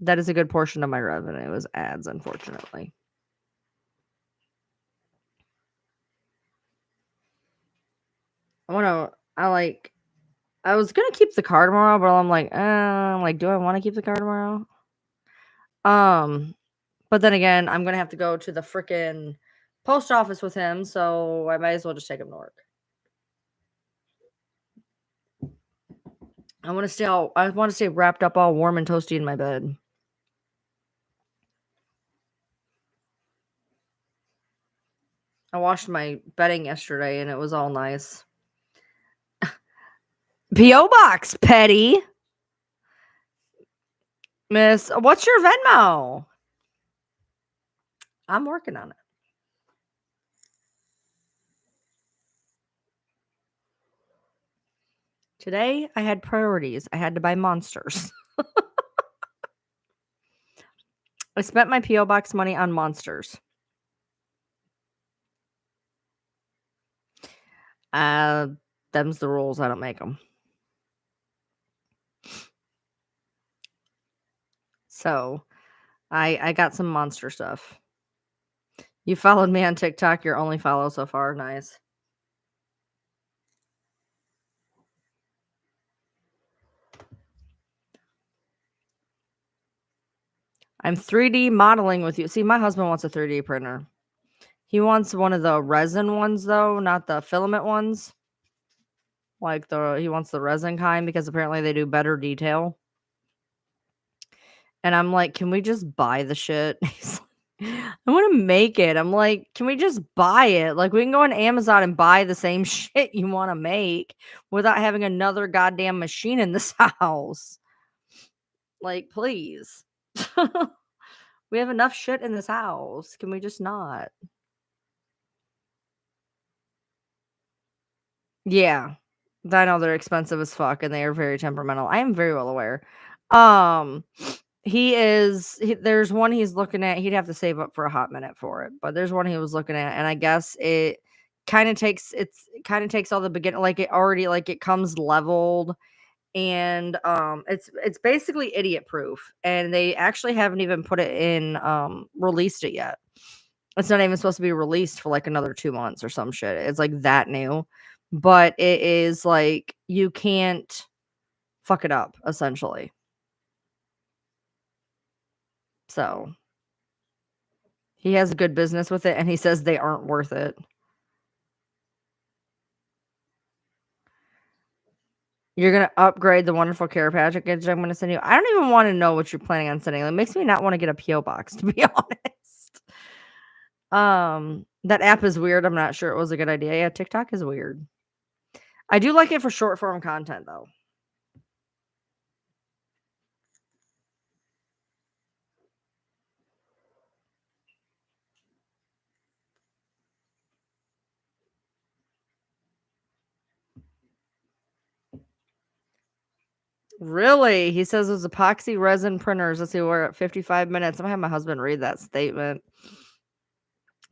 that is a good portion of my revenue is ads, unfortunately. I was gonna keep the car tomorrow, but I'm like, do I want to keep the car tomorrow? But then again, I'm gonna have to go to the frickin' post office with him, so I might as well just take him to work. I want to stay wrapped up all warm and toasty in my bed. I washed my bedding yesterday and it was all nice. P.O. Box, Petty. Miss, what's your Venmo? I'm working on it. Today, I had priorities. I had to buy monsters. I spent my P.O. Box money on monsters. Them's the rules. I don't make them. So, I got some monster stuff. You followed me on TikTok. Your only follow so far. Nice. I'm 3D modeling with you. See, my husband wants a 3D printer. He wants one of the resin ones, though, not the filament ones. He wants the resin kind because apparently they do better detail. And I'm like, can we just buy the shit? He's like, I want to make it. I'm like, can we just buy it? Like, we can go on Amazon and buy the same shit you want to make without having another goddamn machine in this house. Like, please. We have enough shit in this house. Can we just not? Yeah. I know they're expensive as fuck and they are very temperamental. I am very well aware. Um there's one he's looking at. He'd have to save up for a hot minute for it, but there's one he was looking at, and I guess it kind of takes all the beginning, like it already, like it comes leveled, and it's basically idiot proof, and they actually haven't even put it in released it yet. It's not even supposed to be released for like another 2 months or some shit. It's like that new, but it is like you can't fuck it up essentially. So he has a good business with it, and he says they aren't worth it. You're gonna upgrade the wonderful care package I'm gonna send you. I don't even want to know what you're planning on sending. It makes me not want to get a PO box, to be honest. That app is weird. I'm not sure it was a good idea. Yeah, TikTok is weird. I do like it for short form content though. Really? He says it's epoxy resin printers. Let's see, we're at 55 minutes. I'm gonna have my husband read that statement.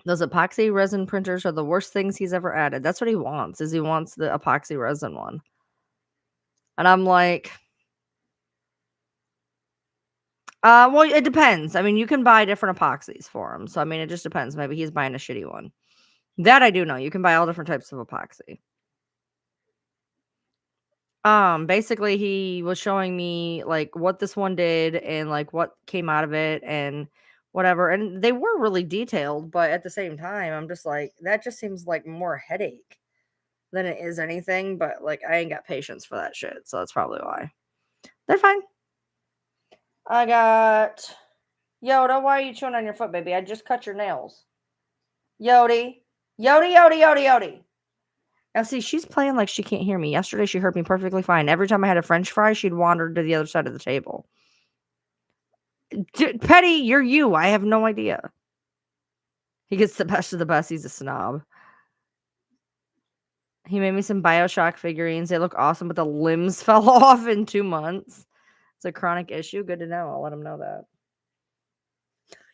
Those epoxy resin printers are the worst things he's ever added. That's what he wants, is he wants the epoxy resin one. And I'm like, well, it depends. I mean, you can buy different epoxies for him. So, I mean, it just depends. Maybe he's buying a shitty one. That I do know. You can buy all different types of epoxy. Basically, he was showing me, like, what this one did and, like, what came out of it and whatever. And they were really detailed, but at the same time, I'm just like, that just seems like more headache than it is anything. But, like, I ain't got patience for that shit. So that's probably why. They're fine. I got Yoda. Why are you chewing on your foot, baby? I just cut your nails. Yodi. Yodi, Yodi, Yodi, Yodi. Now, see, she's playing like she can't hear me. Yesterday, she heard me perfectly fine. Every time I had a French fry, she'd wander to the other side of the table. Petty, you're you. I have no idea. He gets the best of the best. He's a snob. He made me some Bioshock figurines. They look awesome, but the limbs fell off in 2 months. It's a chronic issue. Good to know. I'll let him know that.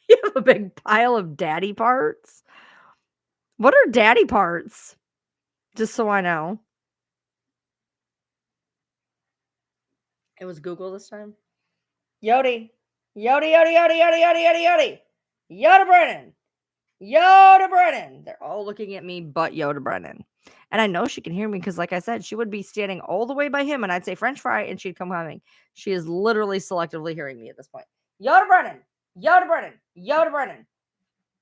You have a big pile of daddy parts? What are daddy parts? Just so I know. It was Google this time. Yodi. Yodi, Yodi, Yodi, Yodi, Yodi, Yodi, Yodi. Yoda Brennan. Yoda Brennan. They're all looking at me but Yoda Brennan. And I know she can hear me because, like I said, she would be standing all the way by him and I'd say French fry and she'd come coming. She is literally selectively hearing me at this point. Yoda Brennan. Yoda Brennan. Yoda Brennan.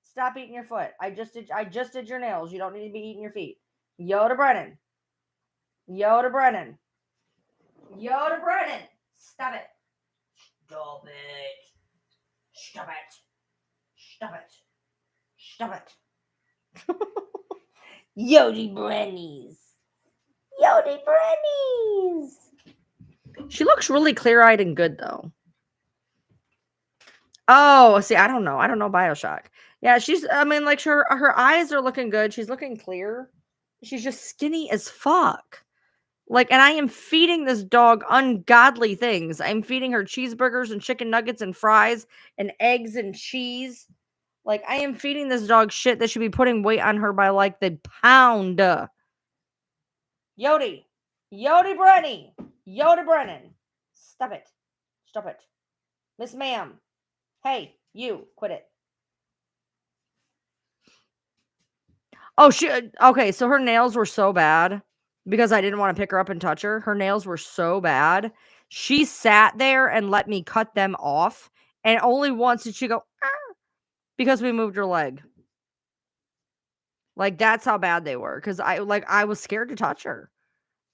Stop eating your foot. I just did your nails. You don't need to be eating your feet. Yoda Brennan. Yoda Brennan. Yoda Brennan. Stop it. Stop it. Stop it. Stop it. Stop it. Yodi Brennies. Yodi Brennies. She looks really clear-eyed and good, though. Oh, see, I don't know. I don't know Bioshock. Yeah, I mean, like, her eyes are looking good. She's looking clear. She's just skinny as fuck. Like, and I am feeding this dog ungodly things. I'm feeding her cheeseburgers and chicken nuggets and fries and eggs and cheese. Like, I am feeding this dog shit that should be putting weight on her by, like, the pound. Yodi. Yodi Brenny. Yoda Brennan. Stop it. Stop it. Miss Ma'am. Hey, you. Quit it. Oh, okay, so her nails were so bad because I didn't want to pick her up and touch her. Her nails were so bad. She sat there and let me cut them off. And only once did she go, "Ah," because we moved her leg. Like, that's how bad they were. Because I was scared to touch her.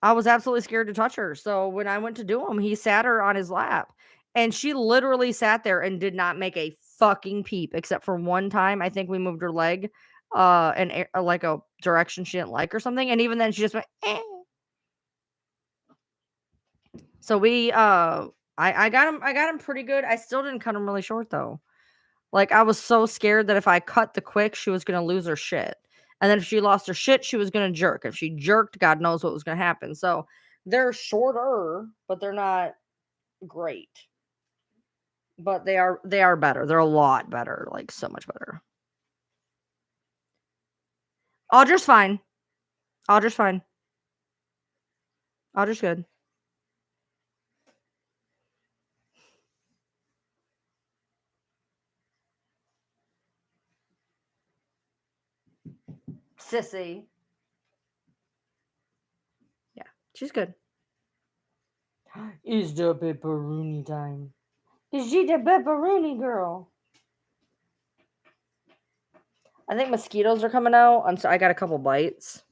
I was absolutely scared to touch her. So when I went to do him, he sat her on his lap. And she literally sat there and did not make a fucking peep, except for one time. I think we moved her leg and like a direction she didn't like or something. And even then she just went, eh. So I got him pretty good. I still didn't cut him really short though. Like, I was so scared that if I cut the quick, she was gonna lose her shit. And then if she lost her shit, she was gonna jerk. If she jerked, God knows what was gonna happen. So they're shorter, but they're not great. But they are better. They're a lot better, like so much better. Audra's fine. Audra's fine. Audra's good. Sissy. Yeah, she's good. It's the pepperoni time. Is she the pepperoni girl? I think mosquitoes are coming out. I got a couple bites.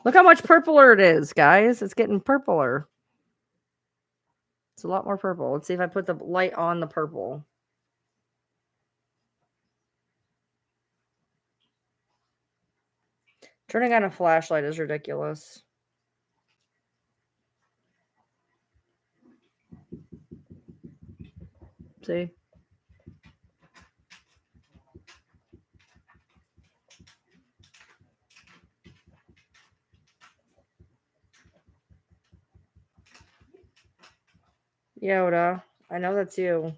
Look how much purpler it is, guys. It's getting purpler. It's a lot more purple. Let's see if I put the light on the purple. Turning on a flashlight is ridiculous. See? Yoda, I know that's you.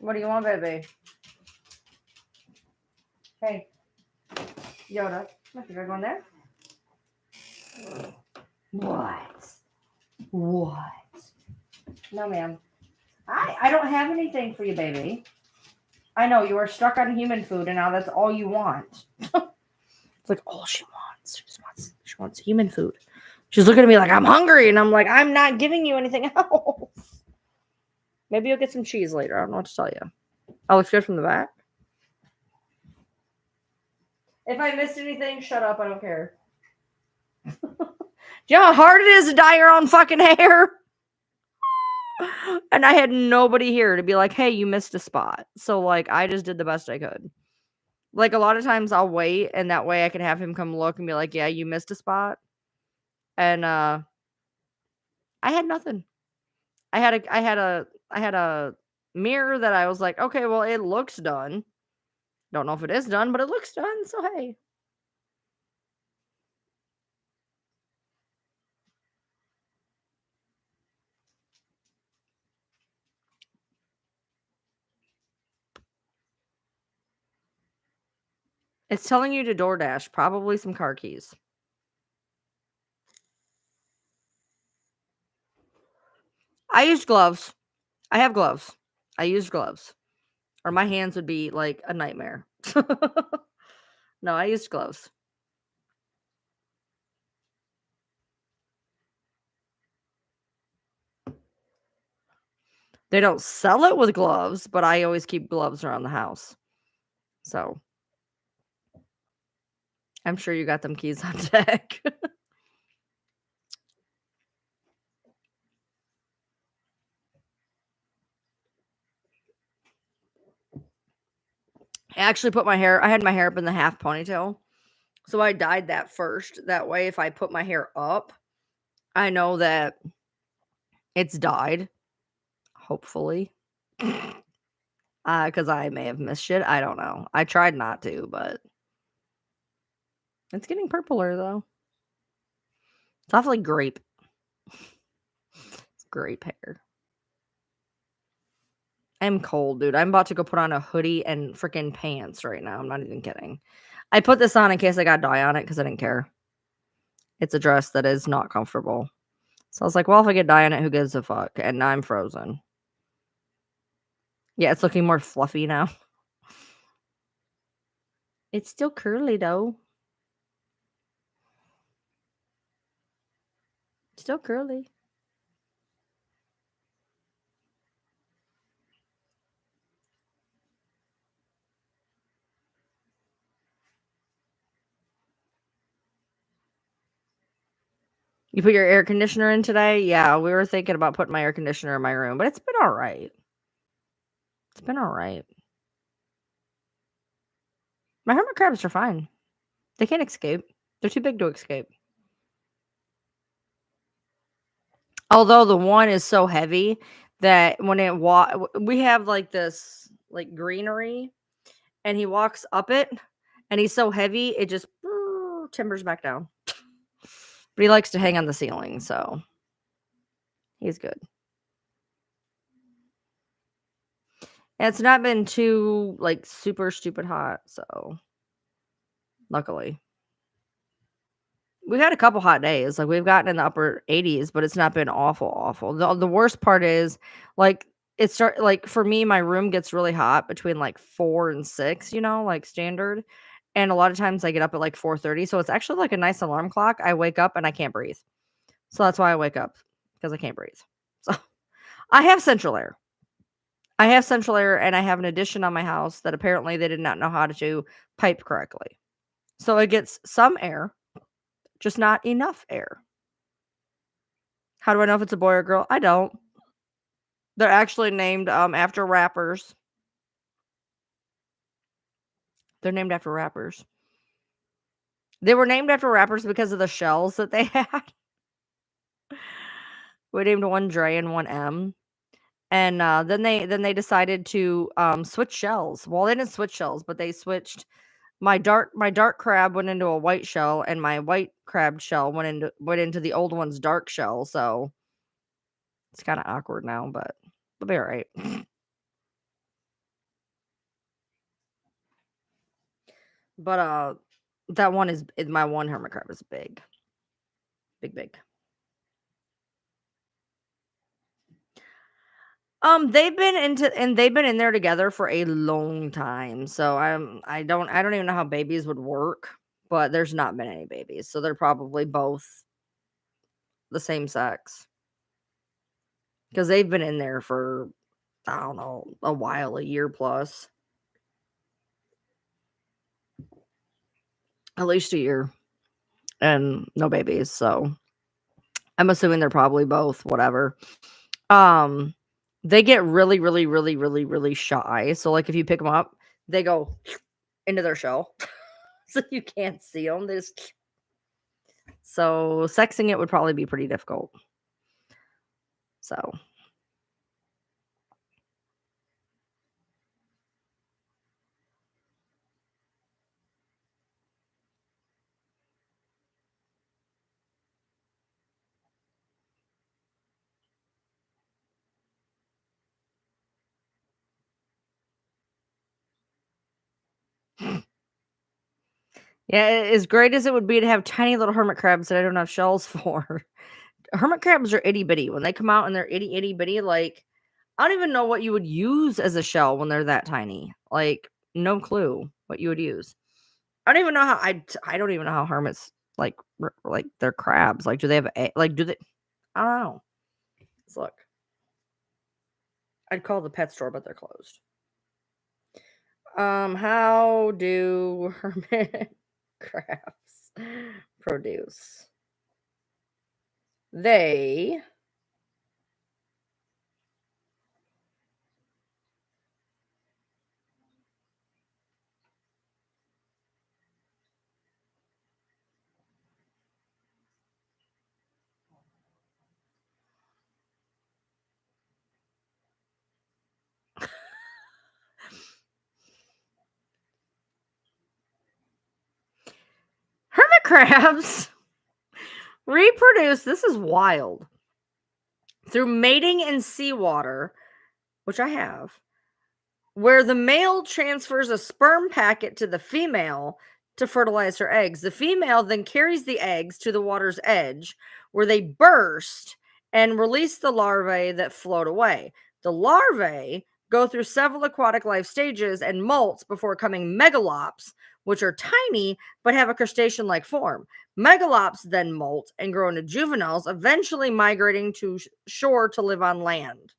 What do you want, baby? Hey, Yoda. What, you gotta go in there? What? What? No, ma'am. I don't have anything for you, baby. I know you are stuck on human food, and now that's all you want. It's like all she wants. She wants human food. She's looking at me like I'm hungry, and I'm like, I'm not giving you anything else. Maybe you'll get some cheese later. I don't know what to tell you. Oh, looks good from the back. If I missed anything, shut up. I don't care. Do you know how hard it is to dye your own fucking hair? And I had nobody here to be like, hey, you missed a spot. So, like, I just did the best I could. Like, a lot of times I'll wait, and that way I can have him come look and be like, yeah, you missed a spot. And I had nothing. I had a mirror that I was like, okay, well, it looks done. Don't know if it is done, but it looks done. So hey. It's telling you to DoorDash, probably some car keys. I used gloves. I have gloves. I used gloves. Or my hands would be like a nightmare. No, I used gloves. They don't sell it with gloves, but I always keep gloves around the house. So I'm sure you got them keys on deck. I actually put my hair, I had my hair up in the half ponytail. So I dyed that first. That way, if I put my hair up, I know that it's dyed. Hopefully. Because I may have missed shit. I don't know. I tried not to, but it's getting purpler though. It's awfully grape. It's grape hair. I'm cold, dude. I'm about to go put on a hoodie and freaking pants right now. I'm not even kidding. I put this on in case I got dye on it because I didn't care. It's a dress that is not comfortable. So I was like, well, if I get dye on it, who gives a fuck? And now I'm frozen. Yeah, it's looking more fluffy now. It's still curly though. Still curly. You put your air conditioner in today? Yeah, we were thinking about putting my air conditioner in my room, but it's been all right. It's been all right. My hermit crabs are fine. They can't escape. They're too big to escape. Although the one is so heavy that when it we have like this like greenery, and he walks up it, and he's so heavy it just timbers back down. But he likes to hang on the ceiling, so he's good. And it's not been too like super stupid hot, so luckily. We've had a couple hot days. Like we've gotten in the upper 80s, but it's not been awful. The worst part is like like for me, my room gets really hot between like 4 and 6, like standard. And a lot of times I get up at like 4:30. So it's actually like a nice alarm clock. I wake up and I can't breathe. So that's why I wake up, because I can't breathe. So I have central air. I have central air, and I have an addition on my house that apparently they did not know how to pipe correctly. So it gets some air, just not enough air. How do I know if it's a boy or girl? I don't. They're actually named after rappers. They're named after rappers. They were named after rappers because of the shells that they had. We named one Dre and one M. And then they decided to switch shells. Well, they didn't switch shells, but they switched. My dark crab went into a white shell, and my white crab shell went into the old one's dark shell. So it's kind of awkward now, but it'll be all right. But that one is my one hermit crab is big. Big. They've been in there together for a long time. So I don't even know how babies would work, but there's not been any babies. So they're probably both the same sex. Because they've been in there for, I don't know, a while, a year plus. At least a year. And no babies. So I'm assuming they're probably both, whatever. They get really, really, really, really, really shy. So like if you pick them up, they go into their shell. So you can't see them. So sexing it would probably be pretty difficult. So yeah, as great as it would be to have tiny little hermit crabs that I don't have shells for. Hermit crabs are itty bitty. When they come out and they're itty bitty, like I don't even know what you would use as a shell when they're that tiny. Like no clue what you would use. I don't even know how I don't even know how hermits like they're crabs. Like do they have do they? I don't know. Let's look. I'd call the pet store, but they're closed. How do hermit crabs produce? They hermit crabs reproduce. This is wild. Through mating in seawater, which I have, where the male transfers a sperm packet to the female to fertilize her eggs. The female then carries the eggs to the water's edge where they burst and release the larvae that float away. The larvae go through several aquatic life stages and molts before becoming megalops, which are tiny but have a crustacean like form. Megalops then molt and grow into juveniles, eventually migrating to shore to live on land.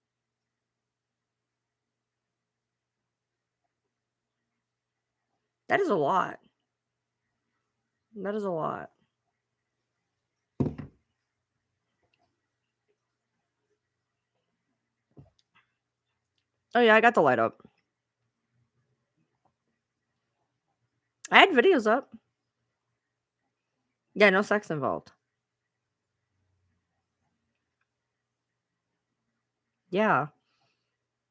That is a lot. That is a lot. Oh yeah, I got the light up. I had videos up. Yeah, no sex involved. Yeah.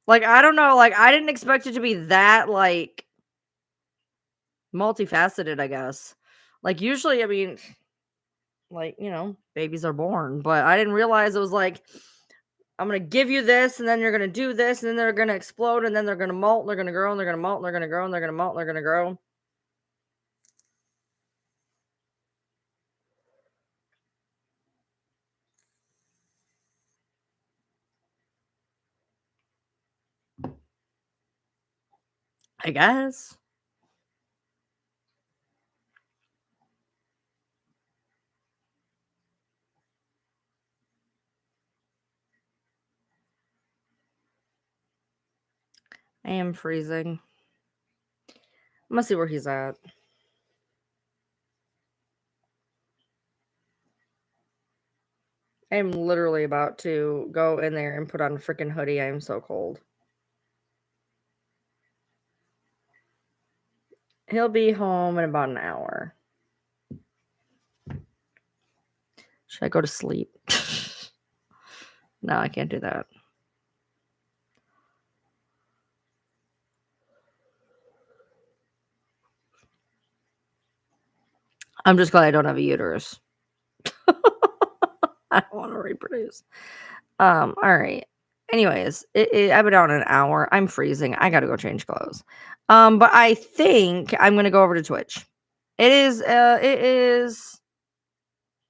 Like I don't know, like I didn't expect it to be that like multifaceted, I guess. Like usually, I mean, like, babies are born, but I didn't realize it was like I'm going to give you this and then you're going to do this and then they're going to explode and then they're going to molt, and they're going to grow and they're going to molt, and they're going to grow and they're going to molt, and they're going to grow. I guess. I am freezing. I'm gonna see where he's at. I am literally about to go in there and put on a freaking hoodie. I am so cold. He'll be home in about an hour. Should I go to sleep? No, I can't do that. I'm just glad I don't have a uterus. I don't want to reproduce. All right. Anyways, I've been out an hour. I'm freezing. I gotta go change clothes. But I think I'm gonna go over to Twitch. It is.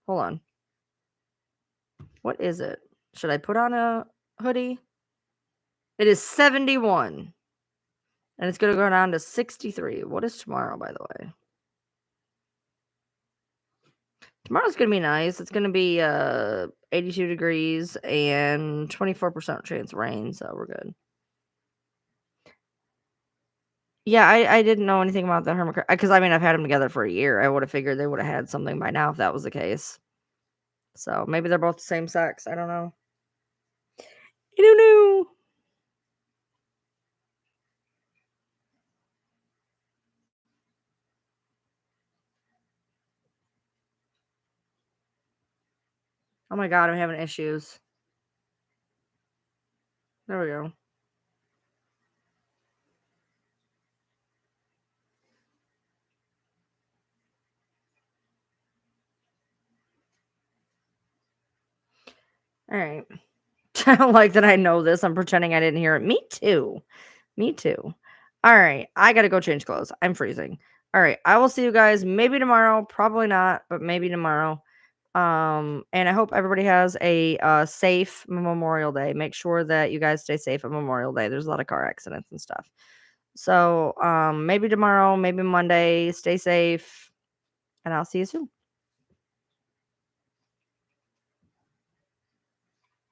Hold on. What is it? Should I put on a hoodie? It is 71. And it's gonna go down to 63. What is tomorrow, by the way? Tomorrow's gonna be nice. It's gonna be 82 degrees and 24% chance of rain, so we're good. Yeah, I didn't know anything about the hermit crab because I mean I've had them together for a year. I would have figured they would have had something by now if that was the case. So maybe they're both the same sex. I don't know. I don't know. Oh my god, I'm having issues. There we go. All right. I don't like that I know this. I'm pretending I didn't hear it. Me too. Me too. All right. I got to go change clothes. I'm freezing. All right. I will see you guys maybe tomorrow. Probably not, but maybe tomorrow. And I hope everybody has a safe Memorial Day. Make sure that you guys stay safe on Memorial Day. There's a lot of car accidents and stuff. So maybe tomorrow, maybe Monday. Stay safe, and I'll see you soon.